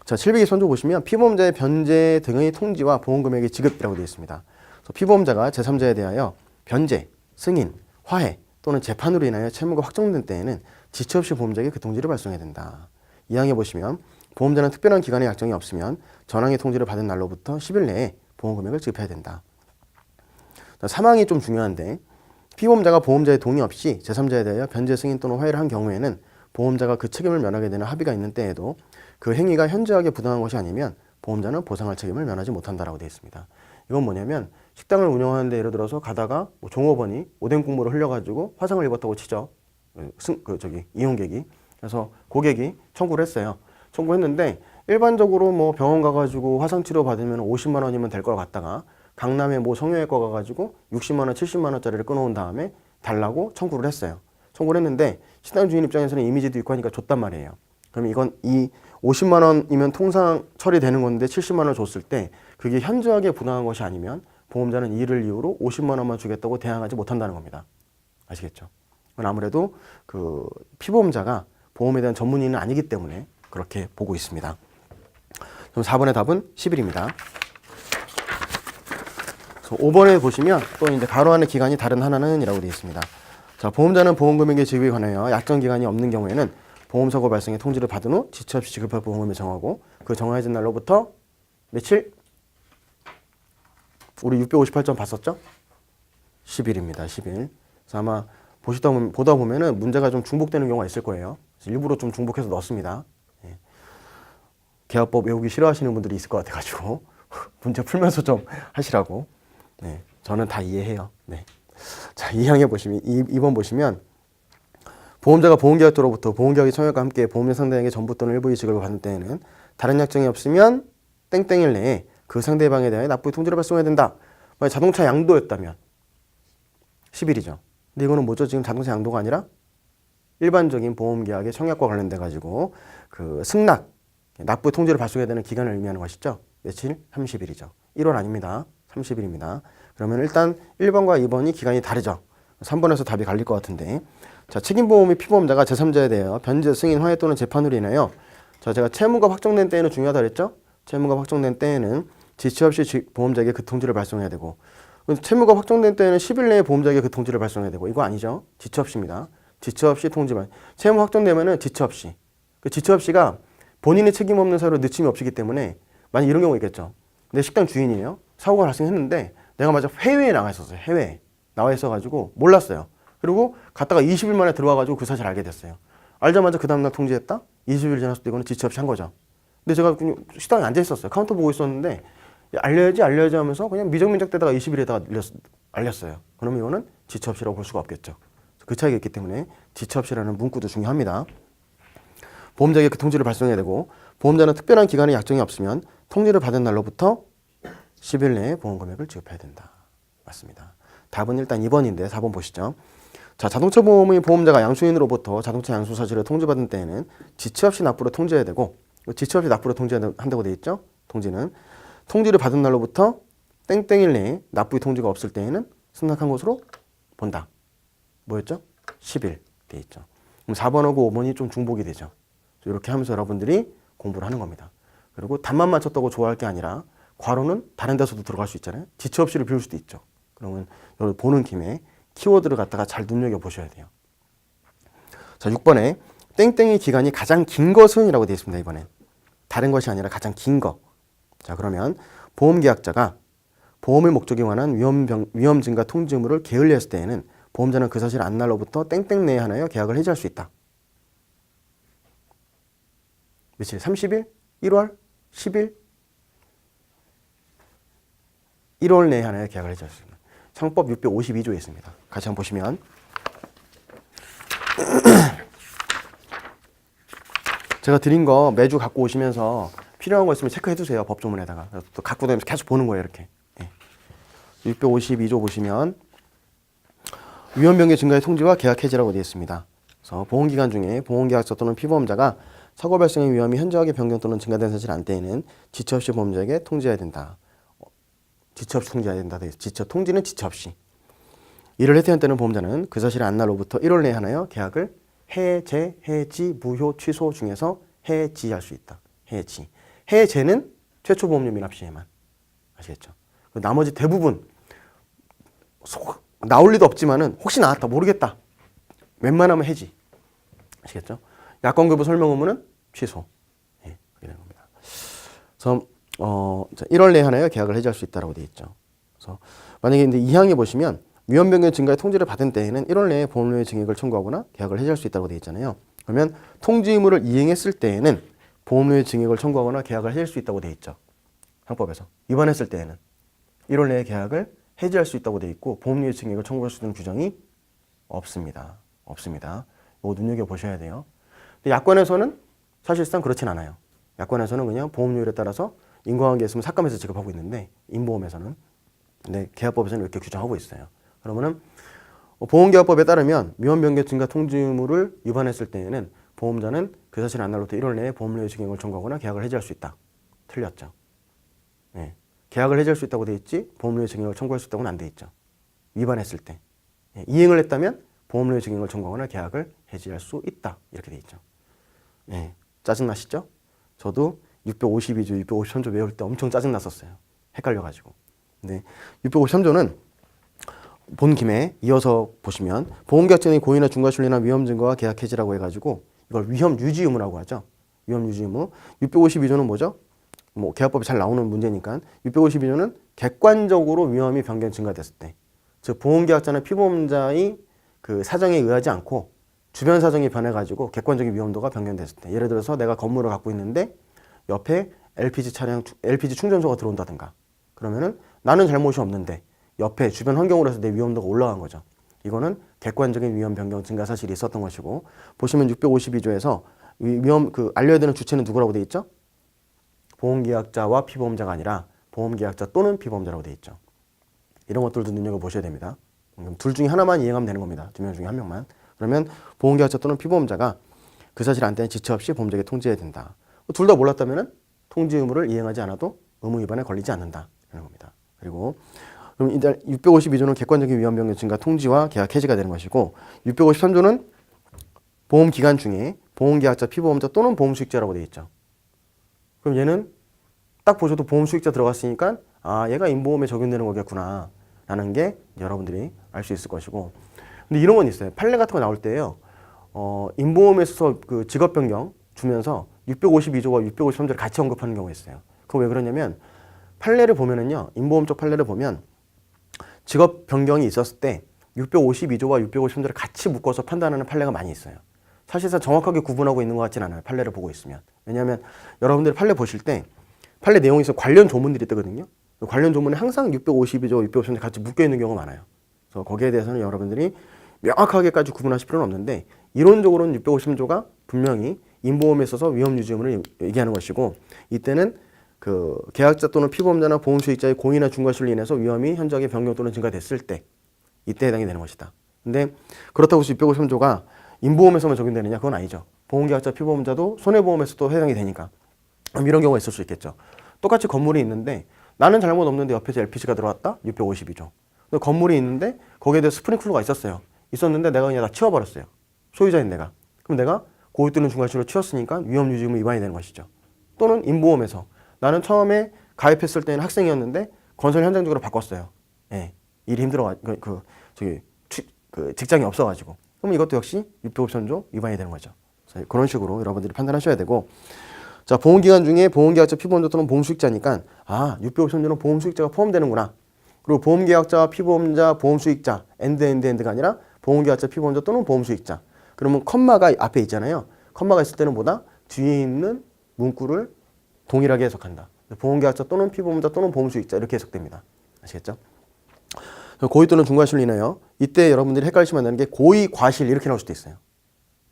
자, 723조 보시면 피보험자의 변제 등의 통지와 보험금액의 지급이라고 되어 있습니다. 그래서 피보험자가 제3자에 대하여 변제, 승인, 화해 또는 재판으로 인하여 채무가 확정된 때에는 지체 없이 보험자에게 그 통지를 발송해야 된다. 이 항에 보시면 보험자는 특별한 기간에 약정이 없으면 전항의 통지를 받은 날로부터 10일 내에 보험금액을 지급해야 된다. 사망이 좀 중요한데, 피보험자가 보험자의 동의 없이 제3자에 대하여 변제, 승인 또는 화해를 한 경우에는 보험자가 그 책임을 면하게 되는 합의가 있는 때에도 그 행위가 현저하게 부당한 것이 아니면 보험자는 보상할 책임을 면하지 못한다라고 되어 있습니다. 이건 뭐냐면 식당을 운영하는데 예를 들어서 가다가 뭐 종업원이 오뎅 국물을 흘려가지고 화상을 입었다고 치죠. 이용객이. 그래서 고객이 청구를 했어요. 청구했는데 일반적으로 뭐 병원 가가지고 화상 치료 받으면 50만 원이면 될 걸 갖다가 강남에 뭐 성형외과 가가지고 60만 원, 70만 원짜리를 끊어온 다음에 달라고 청구를 했어요. 청구를 했는데 식당 주인 입장에서는 이미지도 있고 하니까 줬단 말이에요. 그럼 이건 이 50만 원이면 통상 처리되는 건데 70만 원을 줬을 때 그게 현저하게 부당한 것이 아니면 보험자는 이를 이유로 50만 원만 주겠다고 대항하지 못한다는 겁니다. 아시겠죠? 그건 아무래도 그 피보험자가 보험에 대한 전문의는 아니기 때문에 그렇게 보고 있습니다. 그럼 4번의 답은 10일입니다. 5번에 보시면 또 이제 가로 안의 기간이 다른 하나는 이라고 되어 있습니다. 자, 보험자는 보험금액의 지급에 관하여 약정 기간이 없는 경우에는 보험사고 발생의 통지를 받은 후 지체 없이 지급할 보험금을 정하고 그 정해진 날로부터 며칠? 우리 658점 봤었죠? 10일입니다. 10일. 그래서 아마 보다 보면은 문제가 좀 중복되는 경우가 있을 거예요. 일부러 좀 중복해서 넣었습니다. 예. 계약법 외우기 싫어하시는 분들이 있을 것 같아가지고 문제 풀면서 좀 하시라고. 네, 저는 다 이해해요. 네. 자, 2항에 보시면 2번 보시면 보험자가 보험계약자로부터 보험계약의 청약과 함께 보험료 상대에게 전부 또는 일부 이익을 받는 때에는 다른 약정이 없으면 땡땡일 내에 그 상대방에 대하여 납부의 통지를 발송해야 된다. 만약 자동차 양도였다면 10일이죠. 근데 이거는 뭐죠? 지금 자동차 양도가 아니라 일반적인 보험계약의 청약과 관련돼 가지고 그 승낙, 납부의 통지를 발송해야 되는 기간을 의미하는 것이죠. 며칠? 30일이죠. 1월 아닙니다. 30일입니다. 그러면 일단 1번과 2번이 기간이 다르죠. 3번에서 답이 갈릴 것 같은데. 자, 책임보험의 피보험자가 제3자에 대하여 변제, 승인, 화해 또는 재판으로 인하여 자, 제가 채무가 확정된 때에는 중요하다 그랬죠? 채무가 확정된 때에는 지체 없이 보험자에게 그 통지를 발송해야 되고 채무가 확정된 때에는 10일 내에 보험자에게 그 통지를 발송해야 되고 이거 아니죠? 지체 없이입니다. 지체 없이 통지만. 채무 확정되면은 지체 없이. 그 지체 없이가 본인의 책임 없는 사유로 늦춤이 없이기 때문에 만약 이런 경우가 있겠죠. 내 식당 주인이에요. 사고가 발생했는데 내가 마저 해외에 나가 있었어요. 해외에 나와 있어가지고 몰랐어요. 그리고 갔다가 20일 만에 들어와가지고 그 사실을 알게 됐어요. 알자마자 그 다음날 통지했다? 20일 지났을 때 이거는 지체 없이 한 거죠. 근데 제가 그냥 식당에 앉아 있었어요. 카운터 보고 있었는데 알려야지 하면서 그냥 미적대다가 20일에다가 알렸어요. 그러면 이거는 지체 없이라고 볼 수가 없겠죠. 그 차이가 있기 때문에 지체 없이라는 문구도 중요합니다. 보험자에게 그 통지를 발송해야 되고 보험자는 특별한 기간에 약정이 없으면 통지를 받은 날로부터 10일 내에 보험금액을 지급해야 된다. 맞습니다. 답은 일단 2번인데 4번 보시죠. 자, 자동차 보험의 보험자가 양수인으로부터 자동차 양수 사실을 통지받은 때에는 지체 없이 납부를 통지해야 되고 지체 없이 납부를 통지한다고 되어 있죠. 통지는 통지를 받은 날로부터 땡땡일 내에 납부의 통지가 없을 때에는 승낙한 것으로 본다. 뭐였죠? 10일 되어 있죠. 그럼 4번하고 5번이 좀 중복이 되죠. 이렇게 하면서 여러분들이 공부를 하는 겁니다. 그리고 답만 맞췄다고 좋아할 게 아니라 괄호는 다른 데서도 들어갈 수 있잖아요. 지체 없이를 비울 수도 있죠. 그러면 여러분 보는 김에 키워드를 갖다가 잘 눈여겨보셔야 돼요. 자, 6번에 땡땡이 기간이 가장 긴 것은 이라고 되어 있습니다. 이번엔 다른 것이 아니라 가장 긴 거. 자, 그러면 보험계약자가 보험의 목적에 관한 위험 증가 통지 의무를 게을리했을 때에는 보험자는 그 사실 안 날로부터 땡땡 내에 하나여 계약을 해지할 수 있다. 며칠? 30일? 1월? 10일? 1월 내에 하나여 계약을 해지할 수 있다. 상법 652조에 있습니다. 같이 한번 보시면 제가 드린 거 매주 갖고 오시면서 필요한 거 있으면 체크해 두세요. 법조문에다가. 또 갖고 다니면서 계속 보는 거예요. 이렇게. 652조 보시면 위험병의 증가의 통지와 계약 해지라고 되어 있습니다. 그래서 보험기간 중에 보험계약서 또는 피보험자가 사고 발생의 위험이 현저하게 변경 또는 증가된 사실 안 때에는 지체 없이 보험자에게 통지해야 된다. 지체 없이 통지해야 된다. 통지는 지체 없이. 이를 해지한 때는 보험자는 그 사실을 안 날로부터 1월 내에 하나여 계약을 해제, 해지, 무효, 취소 중에서 해지할 수 있다. 해지. 해제는 최초 보험료 미납 시에만. 아시겠죠? 나머지 대부분 나올 리도 없지만은 혹시 나왔다 모르겠다. 웬만하면 해지. 아시겠죠? 약관교부 설명 의무는 취소. 예, 그렇게 되는 겁니다. 그래서 1월 내에 하나여 계약을 해지할 수 있다라고 되어 있죠. 그래서 만약에 이제 2항에 보시면 위험 변경 증가의 통지를 받은 때에는 1월 내에 보험료의 증액을 청구하거나 계약을 해지할 수 있다고 되어 있잖아요. 그러면 통지 의무를 이행했을 때에는 보험료의 증액을 청구하거나 계약을 해지할 수 있다고 되어 있죠. 항법에서 위반했을 때에는 1월 내에 계약을 해지할 수 있다고 되어 있고 보험료의 증액을 청구할 수 있는 규정이 없습니다. 없습니다. 이거 눈여겨보셔야 돼요. 근데 약관에서는 사실상 그렇진 않아요. 약관에서는 그냥 보험료율에 따라서 인과관계 있으면 삭감해서 지급하고 있는데 인보험에서는 근데 계약법에서는 이렇게 규정하고 있어요. 그러면은 보험계약법에 따르면 위험변경 증가 통지 의무를 위반했을 때에는 보험자는 그 사실 안 날로부터 1월 내에 보험료의 증액을 청구하거나 계약을 해지할 수 있다. 틀렸죠. 네. 계약을 해지할 수 있다고 돼 있지 보험료의 증액을 청구할 수 있다고는 안 돼 있죠. 위반했을 때. 예, 이행을 했다면 보험료의 증액을 청구하거나 계약을 해지할 수 있다. 이렇게 돼 있죠. 예, 짜증나시죠? 저도 652조, 653조 외울 때 엄청 짜증났었어요. 헷갈려가지고. 근데 653조는 본 김에 이어서 보시면 보험계약자의 고의나 중과실리나 위험 증거와 계약 해지라고 해가지고 이걸 위험 유지 의무라고 하죠. 위험 유지 의무. 652조는 뭐죠? 뭐 계약법에 잘 나오는 문제니까 652조는 객관적으로 위험이 변경 증가됐을 때, 즉 보험계약자나 피보험자의 그 사정에 의하지 않고 주변 사정이 변해가지고 객관적인 위험도가 변경됐을 때, 예를 들어서 내가 건물을 갖고 있는데 옆에 LPG 충전소가 들어온다든가 그러면은 나는 잘못이 없는데 옆에 주변 환경으로 해서 내 위험도가 올라간 거죠. 이거는 객관적인 위험 변경 증가 사실이 있었던 것이고, 보시면 652조에서 위험 알려야 되는 주체는 누구라고 돼 있죠? 보험계약자와 피보험자가 아니라 보험계약자 또는 피보험자라고 되어 있죠. 이런 것들도 눈여겨보셔야 됩니다. 둘 중에 하나만 이행하면 되는 겁니다. 두 명 중에 한 명만. 그러면 보험계약자 또는 피보험자가 그 사실 안 때는 지체 없이 보험자에게 통지해야 된다. 둘 다 몰랐다면 통지 의무를 이행하지 않아도 의무 위반에 걸리지 않는다. 라는 겁니다. 그리고 그럼 일단 652조는 객관적인 위험 변경 증가 통지와 계약 해지가 되는 것이고 653조는 보험 기간 중에 보험계약자, 피보험자 또는 보험수익자라고 되어 있죠. 그럼 얘는 딱 보셔도 보험수익자 들어갔으니까 아 얘가 임보험에 적용되는 거겠구나 라는 게 여러분들이 알 수 있을 것이고 근데 이런 건 있어요. 판례 같은 거 나올 때요. 임보험에서 그 직업 변경 주면서 652조와 653조를 같이 언급하는 경우가 있어요. 그거 왜 그러냐면 판례를 보면은요. 임보험 쪽 판례를 보면 직업 변경이 있었을 때 652조와 653조를 같이 묶어서 판단하는 판례가 많이 있어요. 사실상 정확하게 구분하고 있는 것 같진 않아요. 판례를 보고 있으면. 왜냐하면 여러분들이 판례 보실 때 판례 내용에서 관련 조문들이 뜨거든요. 관련 조문에 항상 652조, 653조 같이 묶여 있는 경우가 많아요. 그래서 거기에 대해서는 여러분들이 명확하게까지 구분하실 필요는 없는데 이론적으로는 653조가 분명히 임보험에 있어서 위험 유지 의무를 얘기하는 것이고 이때는 그 계약자 또는 피보험자나 보험수익자의 공이나 중과실로 인해서 위험이 현저하게 변경 또는 증가됐을 때 이때 해당이 되는 것이다. 근데 그렇다고 해서 653조가 임보험에서만 적용되느냐? 그건 아니죠. 보험계약자, 피보험자도 손해보험에서도 해당이 되니까 이런 경우가 있을 수 있겠죠. 똑같이 건물이 있는데 나는 잘못 없는데 옆에서 LPG가 들어왔다? 652조. 근데 건물이 있는데 거기에 대해 스프링클러가 있었어요. 있었는데 내가 그냥 다 치워버렸어요. 소유자인 내가. 그럼 내가 고의 또는 중과실로 치웠으니까 위험유지의무 위반이 되는 것이죠. 또는 임보험에서 나는 처음에 가입했을 때는 학생이었는데 건설 현장적으로 바꿨어요. 예, 일이 힘들어 직장이 없어가지고 그럼 이것도 역시 653조 위반이 되는 거죠. 그래서 그런 식으로 여러분들이 판단하셔야 되고 자 보험기간 중에 보험계약자, 피보험자 또는 보험수익자니까 아 653조는 보험수익자가 포함되는구나. 그리고 보험계약자와 피보험자, 보험수익자 엔드가 아니라 보험계약자, 피보험자 또는 보험수익자. 그러면 컴마가 앞에 있잖아요. 컴마가 있을 때는 뭐다? 뒤에 있는 문구를 동일하게 해석한다. 보험계약자 또는 피보험자 또는 보험수익자 이렇게 해석됩니다. 아시겠죠? 고의 또는 중과실로 인하여 이때 여러분들이 헷갈리시면 안 되는 게 고의, 과실 이렇게 나올 수도 있어요.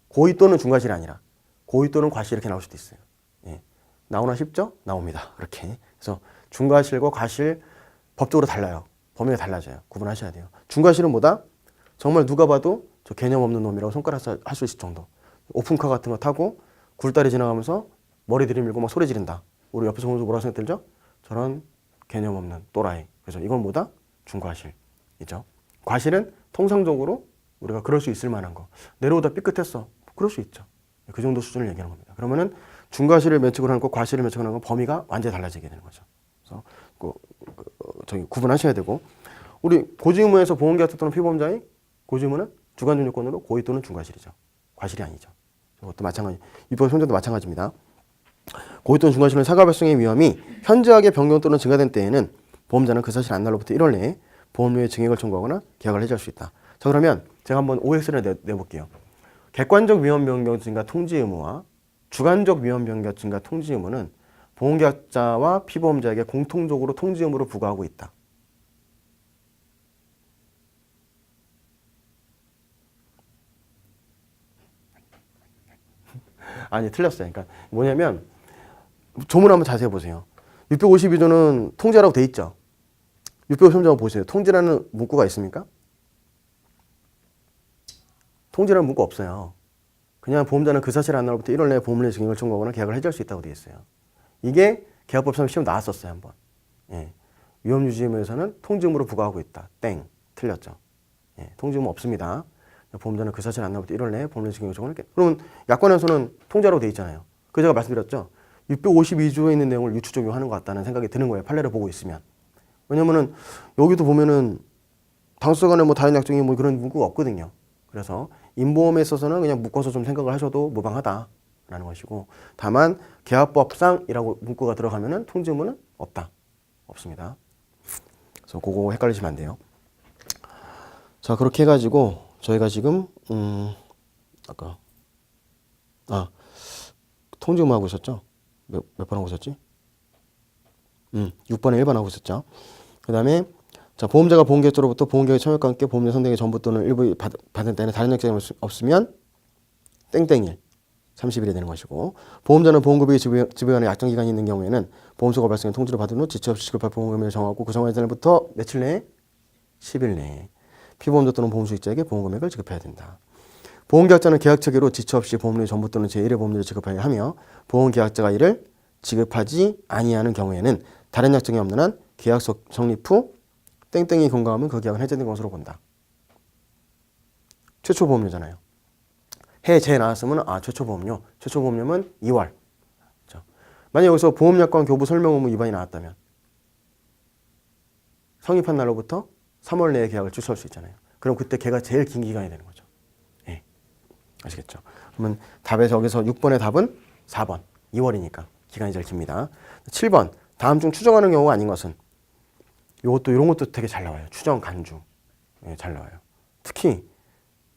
고의 또는 중과실이 아니라 고의 또는 과실 이렇게 나올 수도 있어요. 예. 나오나 싶죠? 나옵니다. 이렇게. 그래서 중과실과 과실 법적으로 달라요. 범위가 달라져요. 구분하셔야 돼요. 중과실은 뭐다? 정말 누가 봐도 저 개념 없는 놈이라고 손가락 할 수 있을 정도. 오픈카 같은 거 타고 굴다리 지나가면서 머리 들이밀고 막 소리 지른다. 우리 옆에서 보면서 뭐라고 생각 들죠? 저런 개념 없는 또라이. 그래서 이건 뭐다? 중과실이죠. 과실은 통상적으로 우리가 그럴 수 있을 만한 거. 내려오다 삐끗했어. 그럴 수 있죠. 그 정도 수준을 얘기하는 겁니다. 그러면은 중과실을 면책을 하는 거, 과실을 면책을 하는 거 범위가 완전히 달라지게 되는 거죠. 그래서 저기 구분하셔야 되고 우리 고지의무에서 보험계약자 또는 피보험자의 고지의무는 주관적 요건으로 고의 또는 중과실이죠. 과실이 아니죠. 이것도 마찬가지. 입법 손자도 마찬가지입니다. 고의 또는 중과실은 사과 발생의 위험이 현저하게 변경 또는 증가된 때에는 보험자는 그 사실 안 날로부터 1월 내에 보험료의 증액을 청구하거나 계약을 해지할 수 있다. 자 그러면 제가 한번 OX를 내볼게요. 객관적 위험 변경 증가 통지 의무와 주관적 위험 변경 증가 통지 의무는 보험계약자와 피보험자에게 공통적으로 통지 의무를 부과하고 있다. 아니 틀렸어요. 그러니까 뭐냐면 조문 한번 자세히 보세요. 652조는 통지라고 돼 있죠. 653조 보세요. 통지라는 문구가 있습니까? 통지라는 문구 없어요. 그냥 보험자는 그 사실 안 날로부터 1월 내에 보험료 증액을 청구하거나 계약을 해지할 수 있다고 돼 있어요. 이게 계약법상 시험 나왔었어요 한번. 예. 위험유지의무에서는 통지 의무를 부과하고 있다. 땡. 틀렸죠. 예. 통지 의무 없습니다. 보험자는 그 사실 안 날로부터 1월 내에 보험료 증액을 청구하는 그러면 약관에서는 통지라고 돼 있잖아요. 그 제가 말씀드렸죠. 652조에 있는 내용을 유추 적용하는 것 같다는 생각이 드는 거예요. 판례를 보고 있으면. 왜냐면은 여기도 보면은 당사자 간에 뭐 다른 약정이 뭐 그런 문구가 없거든요. 그래서 임보험에 있어서는 그냥 묶어서 좀 생각을 하셔도 무방하다라는 것이고 다만 계약법상이라고 문구가 들어가면은 통지 의무는 없다. 없습니다. 그래서 그거 헷갈리시면 안 돼요. 자 그렇게 해가지고 저희가 지금 아까 통지 의무 하고 있었죠? 몇 번 하고 있었지? 6번에 1번 하고 있었죠. 그 다음에 자 보험자가 보험계약자로부터 보험계약 청약과 함께 보험료 선택의 전부 또는 일부 받은 때는 다른 약정이 없으면 땡땡일 30일이 되는 것이고, 보험자는 보험금액이 지불하는 약정 기간이 있는 경우에는 보험사고 발생의 통지를 받은 후 지체 없이 지급할 보험금액을 정하고 그 정한 날부터 며칠 내에 10일 내에 피보험자 또는 보험수익자에게 보험금액을 지급해야 된다. 보험계약자는 계약 체계로 지체 없이 보험료 전부 또는 제1의 보험료를 지급해야 하며 보험계약자가 이를 지급하지 아니하는 경우에는 다른 약정이 없는 한 계약 성립 후 땡땡이 경과하면 그 계약은 해제된 것으로 본다. 최초 보험료잖아요. 해제 나왔으면 최초 보험료. 최초 보험료면 2월. 그렇죠? 만약 여기서 보험약관 교부 설명 의무 위반이 나왔다면 성립한 날로부터 3월 내에 계약을 취소할 수 있잖아요. 그럼 그때 걔가 제일 긴 기간이 되는 거죠. 예. 아시겠죠? 그러면 답에서 여기서 6번의 답은 4번. 2월이니까 기간이 제일 깁니다. 7번. 다음 중 추정하는 경우가 아닌 것은 이것도 이런 것도 되게 잘 나와요. 추정 간주. 예, 잘 나와요. 특히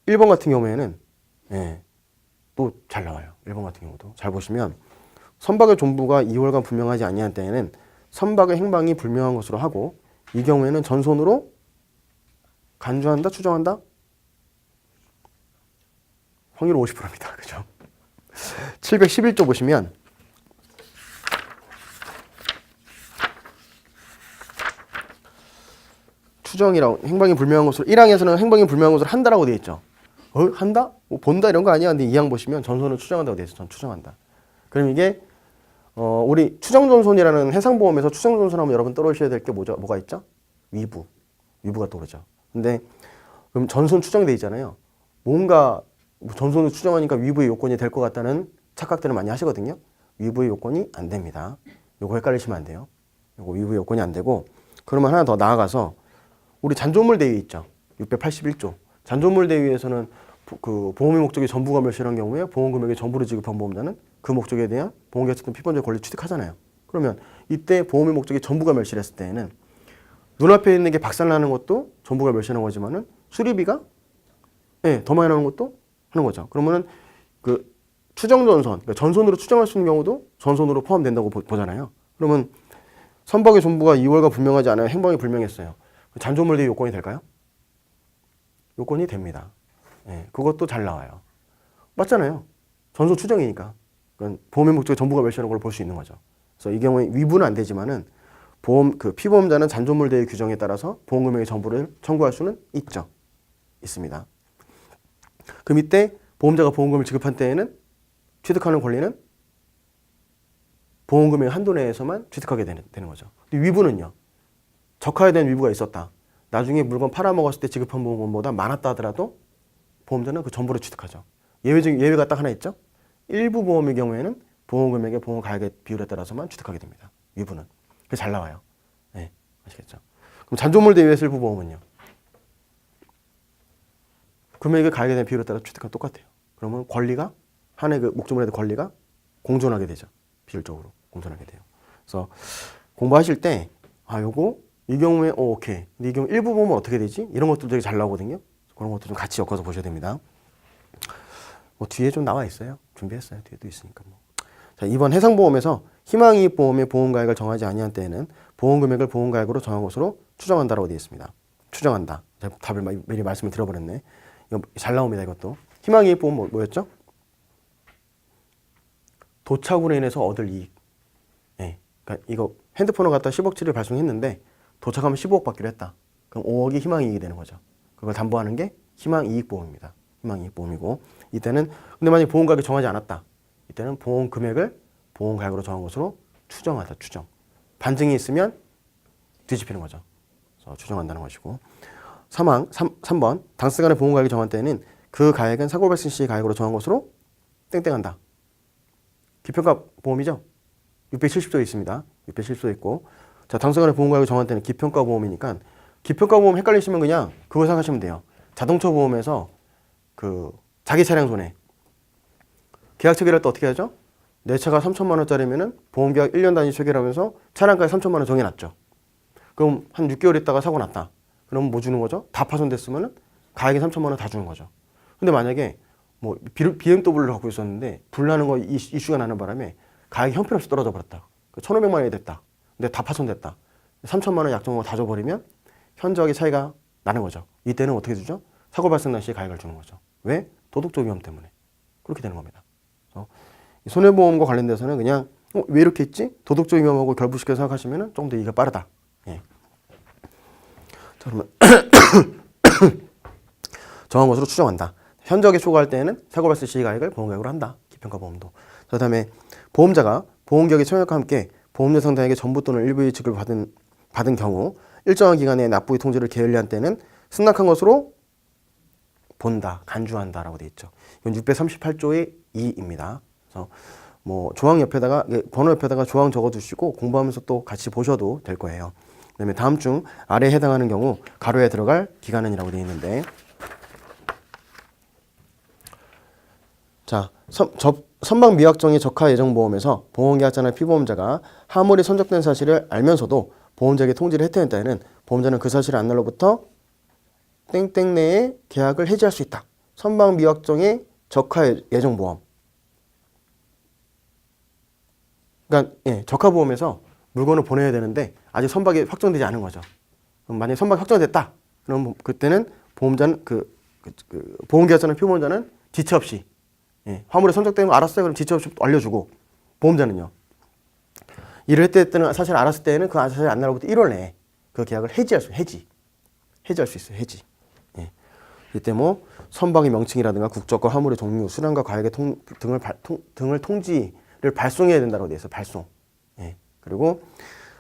1번 같은 경우에는 예, 또 잘 나와요. 1번 같은 경우도. 잘 보시면 선박의 존부가 2월간 분명하지 아니한 때에는 선박의 행방이 불명한 것으로 하고 이 경우에는 전손으로 간주한다, 추정한다? 확률 50%입니다. 그죠? 711조 보시면 추정이라고 행방이 불명한 것으로 1항에서는 행방이 불명한 것으로 한다라고 되어 있죠. 한다? 뭐 본다 이런 거 아니야. 근데 2항 보시면 전손을 추정한다고 되어 있어요. 전 추정한다. 그럼 이게 우리 추정전손이라는 해상보험에서 추정전손하면 여러분 떠오르셔야 될 게 뭐가 있죠? 위부가 떠오르죠. 근데 그럼 전손 추정돼 있잖아요. 뭔가 전손을 추정하니까 위부의 요건이 될 것 같다는 착각들을 많이 하시거든요. 위부의 요건이 안 됩니다. 요거 헷갈리시면 안 돼요. 요거 위부의 요건이 안 되고 그러면 하나 더 나아가서 우리 잔존물 대위 있죠. 681조. 잔존물 대위에서는 그 보험의 목적이 전부가 멸실한 경우에 보험금액의 전부를 지급한 보험자는 그 목적에 대한 보험계약자 피보험자의 권리를 취득하잖아요. 그러면 이때 보험의 목적이 전부가 멸실했을 때에는 눈앞에 있는 게 박살나는 것도 전부가 멸실한 거지만은 수리비가 더 많이 나오는 것도 하는 거죠. 그러면은 그 추정전손, 그러니까 전손으로 추정할 수 있는 경우도 전손으로 포함된다고 보잖아요. 그러면 선박의 존부가 2월과 분명하지 않아요. 행방이 불명했어요. 잔존물 대위 요건이 될까요? 요건이 됩니다. 그것도 잘 나와요. 맞잖아요. 전손 추정이니까. 그러니까 보험의 목적이 전부가 멸실한 걸 볼 수 있는 거죠. 그래서 이 경우에 위부는 안 되지만은 피보험자는 잔존물 대위 규정에 따라서 보험금액의 전부를 청구할 수는 있습니다. 그럼 이때 보험자가 보험금을 지급한 때에는 취득하는 권리는 보험금액 한도 내에서만 취득하게 되는 거죠. 근데 위부는요. 적하에 대한 위부가 있었다. 나중에 물건 팔아먹었을 때 지급한 보험금보다 많았다 하더라도 보험자는 그 전부를 취득하죠. 예외가 딱 하나 있죠. 일부 보험의 경우에는 보험금액의 보험가액의 비율에 따라서만 취득하게 됩니다. 위부는. 그게 잘 나와요. 네, 아시겠죠? 그럼 잔존물 대위에서 일부 보험은요. 금액의 가액에 대한 비율에 따라 취득하면 똑같아요. 그러면 권리가 한해 그 목적물에 대한 권리가 공존하게 되죠. 비율적으로 공존하게 돼요. 그래서 공부하실 때 요거 이 경우에 오케이. 근데 이 경우 일부 보험은 어떻게 되지? 이런 것도 되게 잘 나오거든요. 그런 것도 좀 같이 엮어서 보셔야 됩니다. 뭐 뒤에 좀 나와 있어요. 준비했어요. 뒤에도 있으니까 뭐. 자, 이번 해상보험에서 희망이익보험의 보험가액을 정하지 아니한 때에는 보험금액을 보험가액으로 정한 것으로 추정한다라고 되어 있습니다. 추정한다. 답을 미리 말씀을 드려버렸네. 이거 잘 나옵니다. 이것도. 희망이익보험 뭐였죠? 도착으로 인해서 얻을 이익. 그러니까 이거 핸드폰을 갖다 10억치를 발송했는데 도착하면 15억 받기로 했다. 그럼 5억이 희망이익이 되는 거죠. 그걸 담보하는 게 희망이익보험입니다. 희망이익보험이고 이때는 근데 만약 보험가액이 정하지 않았다. 이때는 보험 금액을 보험가액으로 정한 것으로 추정하다. 추정. 반증이 있으면 뒤집히는 거죠. 그래서 추정한다는 것이고 3번 당사간의 보험가액이 정한 때에는 그 가액은 사고 발생 시 가액으로 정한 것으로 땡땡한다. 기평가 보험이죠. 670조 있습니다. 670조 있고 자 당사간의 보험가액을 정한 때는 기평가 보험이니까 기평가 보험 헷갈리시면 그냥 그거 생각하시면 돼요. 자동차 보험에서 그 자기 차량 손해 계약 체결할 때 어떻게 하죠? 내 차가 3천만 원짜리면은 보험계약 1년 단위 체결하면서 차량가에 3천만 원 정해놨죠. 그럼 한 6개월 있다가 사고 났다. 그럼 뭐 주는 거죠? 다 파손됐으면은 가액이 3천만 원 다 주는 거죠. 근데 만약에 뭐 BMW를 갖고 있었는데 불나는 거 이슈가 나는 바람에 가액이 형편없이 떨어져 버렸다. 1,500만 원이 됐다. 근데 다 파손됐다. 3천만 원 약정을 다 줘버리면 현저하게 차이가 나는 거죠. 이때는 어떻게 주죠? 사고 발생 당시에 가액을 주는 거죠. 왜? 도덕적 위험 때문에. 그렇게 되는 겁니다. 이 손해보험과 관련돼서는 그냥 왜 이렇게 했지? 도덕적 위험하고 결부시켜 생각하시면 조금 더 이해가 빠르다. 예. 자, 그러면 정한 것으로 추정한다. 현저하게 초과할 때에는 사고 발생 시가액을 보험계약으로 한다. 기평가 보험도. 그 다음에 보험자가 보험계약의 청약과 함께 보험료 상당액의 전부 또는 일부의 지급을 받은 경우 일정한 기간에 납부의 통지를 게을리한 때는 승낙한 것으로 본다, 간주한다라고 되어 있죠. 이건 638조의 2입니다. 그래서 뭐 조항 옆에다가 번호 옆에다가 조항 적어두시고 공부하면서 또 같이 보셔도 될 거예요. 그다음에 다음 중 아래에 해당하는 경우 가로에 들어갈 기간은이라고 되어 있는데, 자, 선박 미확정의 적하 예정보험에서 보험계약자나 피보험자가 하물이 선적된 사실을 알면서도 보험자에게 통지를 했다는 때에는 보험자는 그 사실을 안 날로부터 땡땡 내에 계약을 해지할 수 있다. 선박 미확정의 적하 예정보험. 그러니까 적하보험에서 물건을 보내야 되는데 아직 선박이 확정되지 않은 거죠. 그럼 만약에 선박이 확정됐다. 그럼 그때는 보험자는 보험계약자나 피보험자는 지체 없이 화물에 선적되는 거 알았어요. 그럼 지체 없이 알려주고, 보험자는요. 일을 했을 때는 사실 알았을 때는 그 사실 안 날로부터 1월 내에 그 계약을 해지할 수 있어요. 해지. 예. 이때 뭐 선박의 명칭이라든가 국적과 화물의 종류, 수량과 가액의 등을 통지를 발송해야 된다고 되어 있어요. 발송. 예. 그리고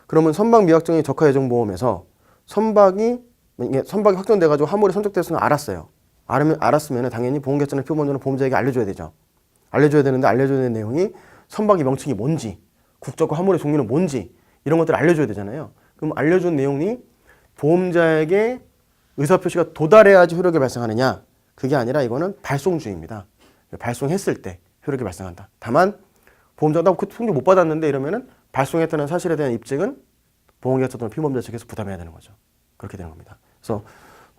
그러면 선박 미확정의 적하 예정 보험에서 선박이 확정돼가지고 화물이 선적됐으면 알았어요. 알았으면 당연히 보험계약자나 피보험자는 보험자에게 알려줘야 되죠. 알려줘야 되는데 알려줘야 되는 내용이 선박의 명칭이 뭔지, 국적과 화물의 종류는 뭔지 이런 것들을 알려줘야 되잖아요. 그럼 알려준 내용이 보험자에게 의사표시가 도달해야지 효력이 발생하느냐? 그게 아니라 이거는 발송주의입니다. 발송했을 때 효력이 발생한다. 다만 보험자가 그 통지 못 받았는데 이러면은 발송했다는 사실에 대한 입증은 보험계약자 또는 피보험자 측에서 부담해야 되는 거죠. 그렇게 되는 겁니다. 그래서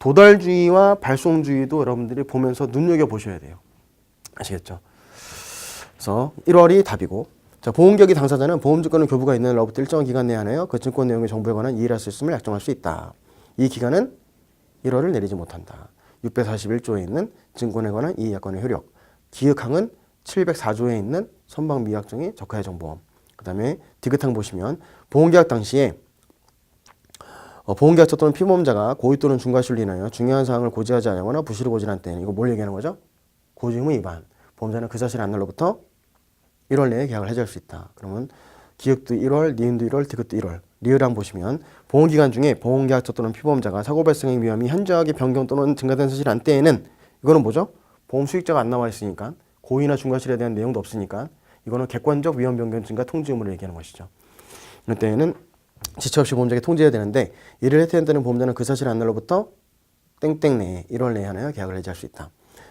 도달주의와 발송주의도 여러분들이 보면서 눈여겨보셔야 돼요. 아시겠죠? 그래서 1월이 답이고, 자, 보험계약의 당사자는 보험증권의 교부가 있는 날로부터 일정한 기간 내에 한하여 그 증권 내용의 정보에 관한 이해할 수 있음을 약정할 수 있다. 이 기간은 1월을 내리지 못한다. 641조에 있는 증권에 관한 이해약관의 효력. 기획항은 704조에 있는 선박 미확정의 적하예정보험. 그 다음에 디귿항 보시면 보험계약 당시에 보험계약자 또는 피보험자가 고의 또는 중과실로 인하여 중요한 사항을 고지하지 않거나 부실을 고지한 때는, 이거 뭘 얘기하는 거죠? 고지의무 위반. 보험자는 그 사실 안 날로부터 1월 내에 계약을 해지할 수 있다. 그러면 기획도 1월, 니은도 1월, 디귿도 1월. 리을항 보시면 보험기간 중에 보험계약자 또는 피보험자가 사고 발생의 위험이 현저하게 변경 또는 증가된 사실이 안 때에는, 이거는 뭐죠? 보험 수익자가 안 나와 있으니까, 고의나 중과실에 대한 내용도 없으니까 이거는 객관적 위험 변경 증가 통지 의무를 얘기하는 것이죠. 이럴 때에는 지체 없이 보험자에게 통지해야 되는데, 이를 해태한 때는 보험자는 그 사실 안 날로부터 땡땡 내에 1월 내에 하나여 계약을 해지할 수 있다.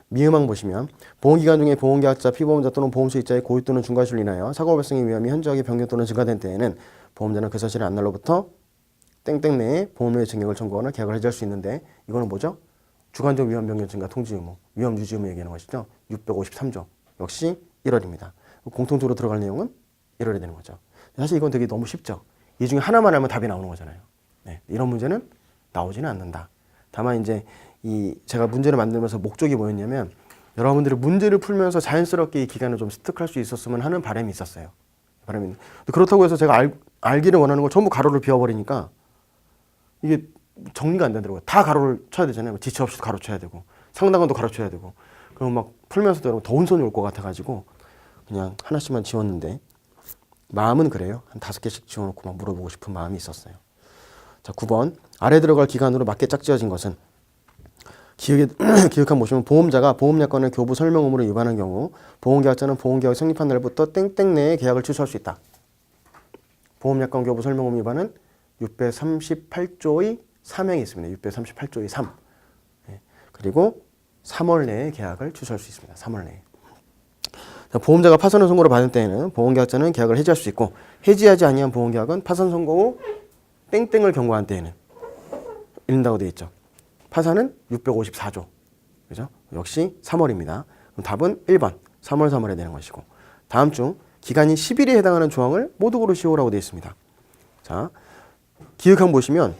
미음항 보시면 보험기간 중에 보험계약자, 피보험자 또는 보험수익자의 고의 또는 중과실로 인하여 사고 발생의 위험이 현저하게 변경 또는 증가된 때에는 보험자는 그 사실을 안 날로부터 땡땡 내에 보험료의 증액을 청구하거나 계약을 해지할 수 있는데, 이거는 뭐죠? 주관적 위험 변경 증가 통지 의무, 위험 유지 의무 얘기하는 것이죠. 653조 역시 1월입니다. 공통적으로 들어갈 내용은 1월이 되는 거죠. 사실 이건 되게 너무 쉽죠. 이 중에 하나만 알면 답이 나오는 거잖아요. 네, 이런 문제는 나오지는 않는다. 다만 이제 제가 문제를 만들면서 목적이 뭐였냐면, 여러분들이 문제를 풀면서 자연스럽게 이 기간을 좀 습득할 수 있었으면 하는 바람이 있었어요. 그렇다고 해서 제가 알기를 원하는 걸 전부 가로를 비워버리니까 이게 정리가 안 되더라고요. 다 가로를 쳐야 되잖아요. 지체 없이 가로 쳐야 되고 상당한도 가로 쳐야 되고. 그럼 막 풀면서도 여러분 더 혼선이 올 것 같아가지고 그냥 하나씩만 지웠는데, 마음은 그래요. 한 5개씩 지워놓고 막 물어보고 싶은 마음이 있었어요. 자, 9번. 아래 들어갈 기간으로 맞게 짝지어진 것은, 기획항 보시면 보험자가 보험약관의 교부 설명 의무를 위반한 경우 보험계약자는 보험계약이 성립한 날부터 땡땡 내에 계약을 취소할 수 있다. 보험약관 교부 설명 의무 위반은 638조의 3행이 있습니다. 638조의 3. 그리고 3월 내에 계약을 취소할 수 있습니다. 3월 내에. 자, 보험자가 파산을 선고를 받을 때에는 보험계약자는 계약을 해지할 수 있고, 해지하지 아니한 보험계약은 파산 선고 후 땡땡을 경고한 때에는 이른다고 되어 있죠. 파산은 654조. 그죠? 역시 3월입니다. 그럼 답은 1번. 3월에 되는 것이고, 다음 중 기간이 10일에 해당하는 조항을 모두 고르시오라고 되어 있습니다. 자, 기획항 보시면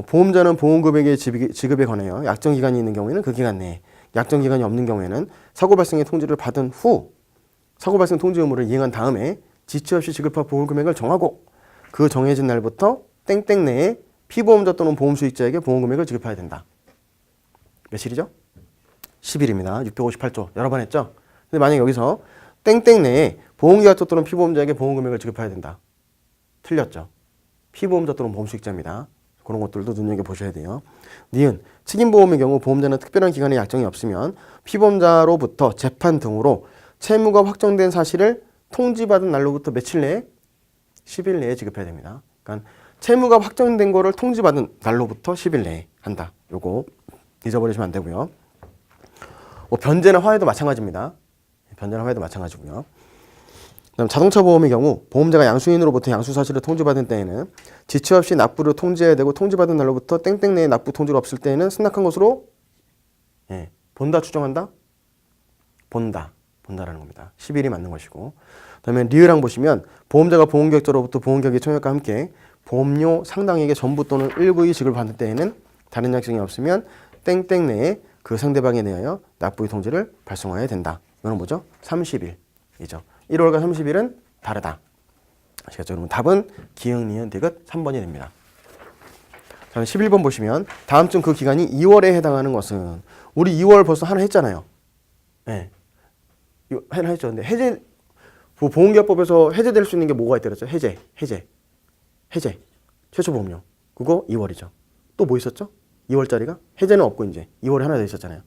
보험자는 보험금액의 지급에 관하여 약정기간이 있는 경우에는 그 기간 내에, 약정기간이 없는 경우에는 사고 발생의 통지를 받은 후 사고 발생 통지 의무를 이행한 다음에 지체 없이 지급할 보험 금액을 정하고 그 정해진 날부터 땡땡 내에 피보험자 또는 보험 수익자에게 보험 금액을 지급해야 된다. 며칠이죠? 10일입니다. 658조. 여러 번 했죠? 근데 만약에 여기서 땡땡 내에 보험계약자 또는 피보험자에게 보험 금액을 지급해야 된다. 틀렸죠? 피보험자 또는 보험 수익자입니다. 그런 것들도 눈여겨보셔야 돼요. 니은, 책임보험의 경우 보험자는 특별한 기간의 약정이 없으면 피보험자로부터 재판 등으로 채무가 확정된 사실을 통지받은 날로부터 며칠 내에? 10일 내에 지급해야 됩니다. 그러니까 채무가 확정된 거를 통지받은 날로부터 10일 내에 한다. 요거 잊어버리시면 안 되고요. 뭐 변제나 화해도 마찬가지입니다. 변제나 화해도 마찬가지고요. 그다음 자동차 보험의 경우 보험자가 양수인으로부터 양수 사실을 통지받은 때에는 지체 없이 납부를 통지해야 되고 통지받은 날로부터 땡땡 내에 납부 통지가 없을 때에는 승낙한 것으로 본다 추정한다? 본다라는 겁니다. 10일이 맞는 것이고 그다음에 리을항 보시면 보험자가 보험계약자로부터 보험계약의 청약과 함께 보험료 상당액의 전부 또는 일부의 지급을 받는 때에는 다른 약정이 없으면 땡땡 내에 그 상대방에 대하여 납부의 통지를 발송해야 된다. 이거는 뭐죠? 30일이죠. 1월과 30일은 다르다. 아시겠죠? 여러분 답은 기역, 니은, 디귿 3번이 됩니다. 자, 11번 보시면 다음 중 그 기간이 2월에 해당하는 것은 우리 2월 벌써 하나 했잖아요. 네. 하나 했죠. 근데 해제 보험계약법에서 해제될 수 있는 게 뭐가 있더랬죠? 해제. 최초 보험료. 그거 2월이죠. 또 뭐 있었죠? 2월짜리가 해제는 없고 이제 2월에 하나 더 있었잖아요.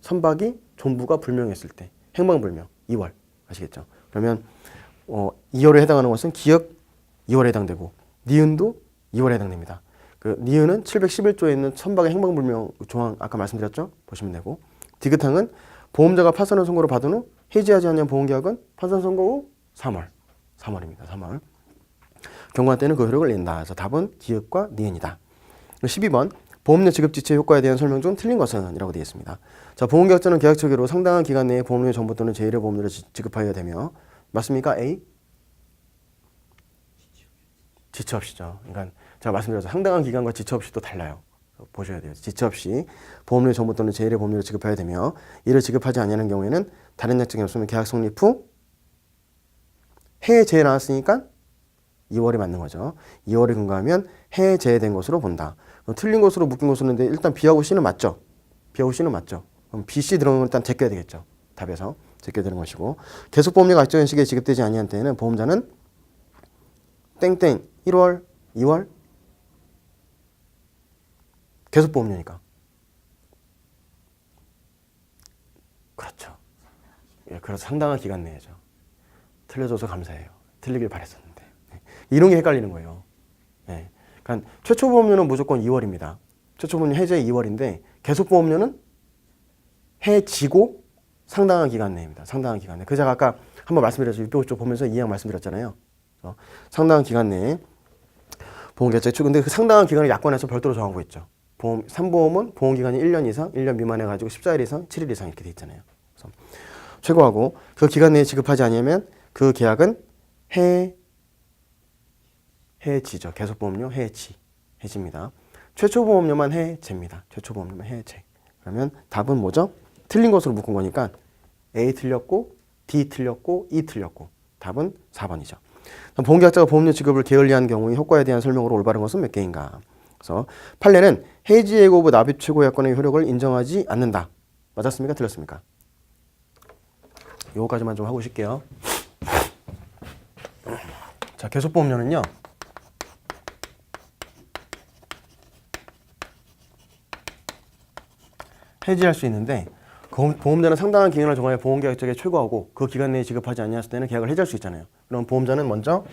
선박이 존부가 불명했을 때 행방불명 2월 아시겠죠? 그러면 2월에 해당하는 것은 기역 2월에 해당되고 니은도 2월에 해당됩니다. 그 니은은 711조에 있는 선박의 행방불명 조항 아까 말씀드렸죠? 보시면 되고 디귿항은 보험자가 파산을 선고를 받은 후 해지하지 않는 보험계약은 파산 선고 후 3월입니다. 3월. 경고한 때는 그 효력을 낸다. 그래서 답은 기역과 니은이다. 12번 보험료 지급 지체 효과에 대한 설명 중 틀린 것은? 이라고 되어 있습니다. 자, 보험계약자는 계약 초기로 상당한 기간 내에 보험료 전부 또는 제1의 보험료를 지급하여야 되며 맞습니까? A? 지체 없이죠. 그러니까 제가 말씀드렸죠. 상당한 기간과 지체 없이 또 달라요. 보셔야 돼요. 지체 없이 보험료 전부 또는 제1의 보험료를 지급해야 되며 이를 지급하지 않는 경우에는 다른 약정이 없으면 계약 성립 후 해제에 나왔으니까 2월이 맞는 거죠. 2월에 근거하면 해제된 것으로 본다. 틀린 것으로 묶인 것으로 있는데 일단 B하고 C는 맞죠? B하고 C는 맞죠? 그럼 B, C 들어간 걸 일단 제껴야 되겠죠. 답에서 제껴야 되는 것이고 계속보험료가 약정한 시기에 지급되지 아니한 때에는 보험자는 땡땡 1월, 2월 계속보험료니까 그렇죠. 예, 그래서 상당한 기간 내에죠. 틀려줘서 감사해요. 틀리길 바랬었는데 이런 게 헷갈리는 거예요. 네. 그러니까 최초 보험료는 무조건 2월입니다. 최초 보험료 해제 2월인데 계속 보험료는 해지고 상당한 기간 내입니다. 상당한 기간 내. 그 제가 아까 한번 말씀드렸죠. 650조 보면서 이양 말씀드렸잖아요. 상당한 기간 내에 보험계약자 최초. 근데 그 상당한 기간을 약관에서 별도로 정하고 있죠. 보험 3보험은 보험 기간이 1년 이상, 1년 미만해 가지고 14일 이상, 7일 이상 이렇게 돼 있잖아요. 그래서 최고하고 그 기간 내에 지급하지 않으면 그 계약은 해지죠. 계속보험료 해지입니다. 최초보험료만 해제입니다. 최초보험료만 해제. 그러면 답은 뭐죠? 틀린 것으로 묶은 거니까 A 틀렸고 D 틀렸고 E 틀렸고 답은 4번이죠. 보험계약자가 보험료 지급을 게을리한 경우의 효과에 대한 설명으로 올바른 것은 몇 개인가? 그래서 판례는 해지 예고 후 납입 최고 약관의 효력을 인정하지 않는다. 맞았습니까? 틀렸습니까? 요거까지만 좀 하고 오실게요. 자, 계속보험료는요. 해지할 수 있는데 보험자는 상당한 기간을 정하여 보험계약자에게 최고하고 그 기간 내에 지급하지 아니했을 때는 계약을 해지할 수 있잖아요. 그럼 보험자는 먼저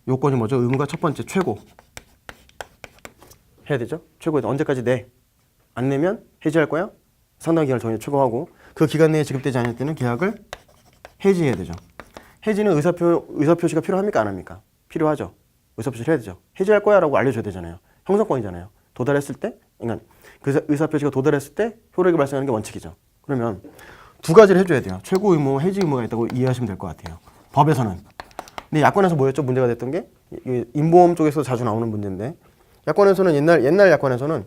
요건이 뭐죠? 의무가 첫 번째 최고 해야 되죠? 최고에 언제까지 내? 안 내면 해지할 거야? 상당한 기간을 정해 최고하고 그 기간 내에 지급되지 않을 때는 계약을 해지해야 되죠. 해지는 의사표시가 필요합니까? 안 합니까? 필요하죠. 의사표시를 해야 되죠. 해지할 거야 라고 알려줘야 되잖아요. 형사권이잖아요. 도달했을 때, 그러니까 그 의사표시가 도달했을 때 효력이 발생하는 게 원칙이죠. 그러면 두 가지를 해줘야 돼요. 최고 의무, 해지 의무가 있다고 이해하시면 될 것 같아요. 법에서는. 근데 야권에서 뭐였죠? 문제가 됐던 게 인보험 쪽에서 자주 나오는 문제인데 야권에서는 옛날 야권에서는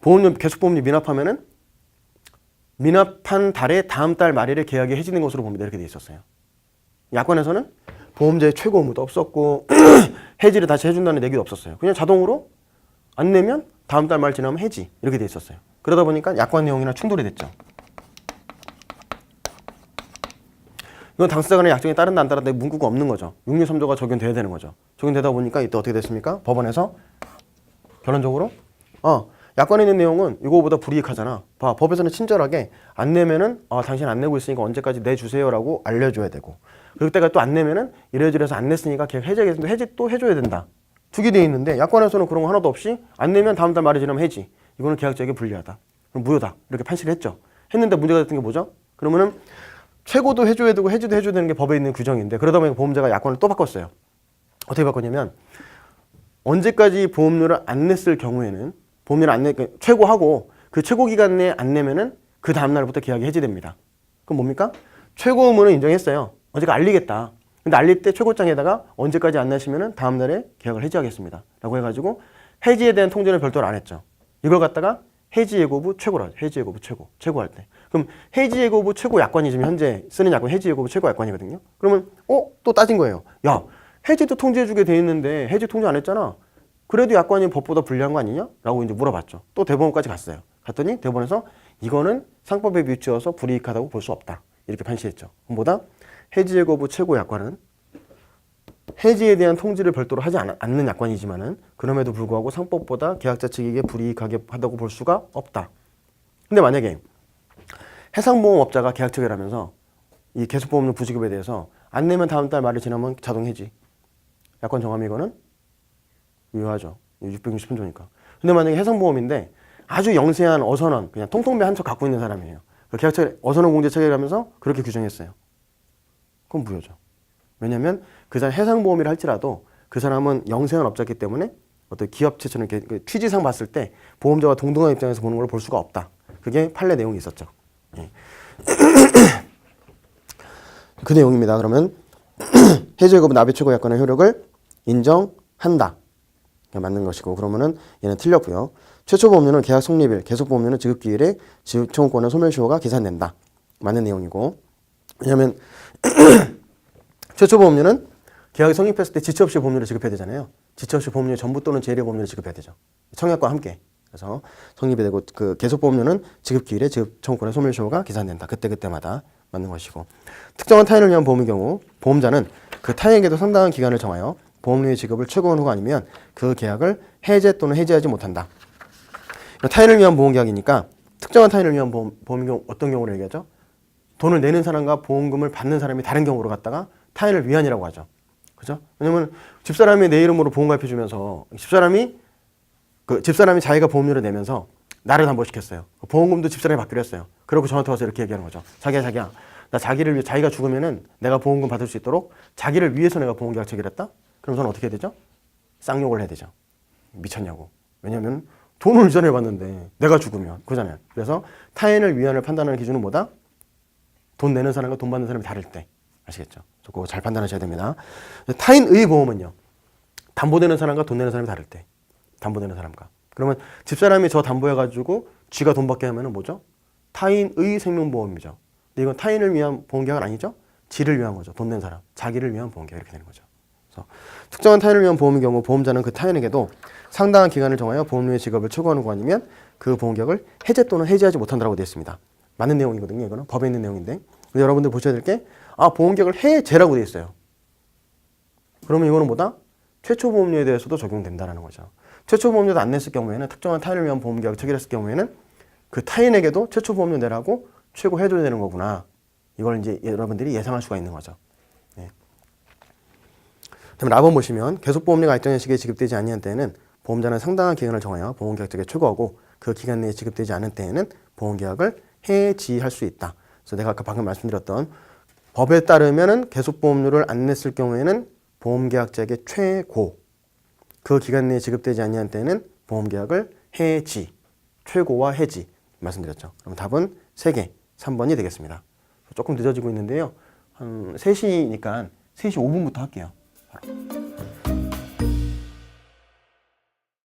보험료 계속보험료 미납하면은 미납한 달의 다음 달 말일에 계약이 해지는 것으로 봅니다. 이렇게 돼 있었어요. 약관에서는 보험자의 최고 의무도 없었고 해지를 다시 해준다는 얘기도 없었어요. 그냥 자동으로 안 내면 다음 달 말 지나면 해지 이렇게 돼 있었어요. 그러다 보니까 약관 내용이랑 충돌이 됐죠. 이건 당사자 간의 약정에 따른다 안 따른다 문구가 없는 거죠. 663조가 적용돼야 되는 거죠. 적용되다 보니까 이때 어떻게 됐습니까? 법원에서 결론적으로 약관에 있는 내용은 이거보다 불이익하잖아. 봐, 법에서는 친절하게 안 내면은 당신 안 내고 있으니까 언제까지 내주세요라고 알려줘야 되고, 그때가 또 안 내면은 이래저래서 안 냈으니까 계약 해지하겠습니다. 해지 또 해줘야 된다. 두 개 돼 있는데 약관에서는 그런 거 하나도 없이 안 내면 다음 달 말이 지나면 해지. 이거는 계약자에게 불리하다. 그럼 무효다. 이렇게 판시를 했죠. 했는데 문제가 됐던 게 뭐죠? 그러면은 최고도 해줘야 되고 해지도 해줘야 되는 게 법에 있는 규정인데, 그러다 보니까 보험자가 약관을 또 바꿨어요. 어떻게 바꿨냐면 언제까지 보험료를 안 냈을 경우에는 보험료를 안 내, 최고하고 그 최고 기간 내에 안 내면은 그 다음 날부터 계약이 해지됩니다. 그럼 뭡니까? 최고 의무는 인정했어요. 언제까 알리겠다. 근데 알릴 때 최고장에다가 언제까지 안 내시면은 다음 날에 계약을 해지하겠습니다. 라고 해가지고 해지에 대한 통지는 별도로 안 했죠. 이걸 갖다가 해지 예고부 최고로 하죠. 해지 예고부 최고 할 때. 그럼 해지 예고부 최고 약관이 지금 현재 쓰는 약관 해지 예고부 최고 약관이거든요. 그러면 또 따진 거예요. 야, 해지도 통지해주게 돼 있는데 해지 통지 안 했잖아. 그래도 약관이 법보다 불리한 거 아니냐? 라고 이제 물어봤죠. 또 대법원까지 갔어요. 갔더니 대법원에서 이거는 상법에 비추어서 불이익하다고 볼 수 없다. 이렇게 판시했죠. 그럼 뭐다? 해지 예고부 최고 약관은 해지에 대한 통지를 별도로 하지 않는 약관이지만은 그럼에도 불구하고 상법보다 계약자 측에게 불이익하게 하다고 볼 수가 없다. 근데 만약에 해상보험업자가 계약 체결하면서 이 계속보험료 부지급에 대해서 안 내면 다음 달 말이 지나면 자동 해지. 약관 정함이 이거는 유효하죠. 663조니까. 근데 만약에 해상보험인데 아주 영세한 어선원, 그냥 통통배 한 척 갖고 있는 사람이에요. 계약 체결, 어선원 공제 체결하면서 그렇게 규정했어요. 그건 무효죠. 왜냐하면 그 사람 해상보험이라 할지라도 그 사람은 영세한 업자이기 때문에 어떤 기업체처럼 이렇게 취지상 봤을 때 보험자와 동등한 입장에서 보는 걸 볼 수가 없다. 그게 판례 내용이 있었죠. 예. 그 내용입니다. 그러면 해지예고부 납입 최고 약관의 효력을 인정한다. 맞는 것이고, 그러면은 얘는 틀렸고요. 최초 보험료는 계약 성립일, 계속 보험료는 지급 기일에 지급 청구권의 소멸시효가 계산된다. 맞는 내용이고, 왜냐하면 최초 보험료는 계약이 성립했을 때 지체 없이 보험료를 지급해야 되잖아요. 지체 없이 보험료 전부 또는 제일의 보험료를 지급해야 되죠. 청약과 함께. 그래서 성립이 되고 그 계속 보험료는 지급 기일에 지급 청구권의 소멸시효가 계산된다. 그때마다 맞는 것이고, 특정한 타인을 위한 보험의 경우 보험자는 그 타인에게도 상당한 기간을 정하여 보험료의 지급을 최고한 후가 아니면 그 계약을 해제 또는 해지하지 못한다. 타인을 위한 보험계약이니까 특정한 타인을 위한 보험의 경우 어떤 경우를 얘기하죠? 돈을 내는 사람과 보험금을 받는 사람이 다른 경우로 갖다가 타인을 위한이라고 하죠. 그죠? 왜냐면 집사람이 내 이름으로 보험 가입해주면서 집사람이 자기가 보험료를 내면서 나를 담보시켰어요. 보험금도 집사람이 받기로 했어요. 그리고 저한테 와서 이렇게 얘기하는 거죠. 자기야, 나 자기를 위해, 자기가 죽으면은 내가 보험금 받을 수 있도록 자기를 위해서 내가 보험계약 체결했다? 그럼 저는 어떻게 해야 되죠? 쌍욕을 해야 되죠. 미쳤냐고. 왜냐면 돈을 이전에 받는데 내가 죽으면 그거잖아요. 그래서 타인을 위한을 판단하는 기준은 뭐다? 돈 내는 사람과 돈 받는 사람이 다를 때. 아시겠죠? 그거 잘 판단하셔야 됩니다. 타인의 보험은요, 담보되는 사람과 돈 내는 사람이 다를 때. 담보되는 사람과. 그러면 집사람이 저 담보해가지고 쥐가 돈 받게 하면은 뭐죠? 타인의 생명보험이죠. 근데 이건 타인을 위한 보험계약은 아니죠? 지를 위한 거죠. 돈 낸 사람. 자기를 위한 보험계약 이렇게 되는 거죠. 그래서 특정한 타인을 위한 보험의 경우 보험자는 그 타인에게도 상당한 기간을 정하여 보험료의 지급을 최고하는 거 아니면 그 보험계약을 해제 또는 해지하지 못한다고 되어 있습니다. 맞는 내용이거든요. 이거는 법에 있는 내용인데, 여러분들 보셔야 될 게 보험계약을 해제라고 되어 있어요. 그러면 이거는 뭐다? 최초 보험료에 대해서도 적용된다는 거죠. 최초 보험료도 안 냈을 경우에는, 특정한 타인을 위한 보험계약을 체결했을 경우에는 그 타인에게도 최초 보험료 내라고 최고 해줘야 되는 거구나. 이걸 이제 여러분들이 예상할 수가 있는 거죠. 네. 그다음에 라번 보시면 계속보험료가 일정한 시기에 지급되지 아니한 때에는 보험자는 상당한 기간을 정하여 보험계약적에 최고하고 그 기간 내에 지급되지 않은 때에는 보험계약을 해지할 수 있다. 그래서 내가 아까 방금 말씀드렸던 법에 따르면은 계속보험료를 안 냈을 경우에는 보험계약자에게 최고, 그 기간 내에 지급되지 아니한 때에는 보험계약을 해지, 최고와 해지 말씀드렸죠. 그럼 답은 3개, 3번이 되겠습니다. 조금 늦어지고 있는데요. 한 3시니까 3시 5분부터 할게요. 바로.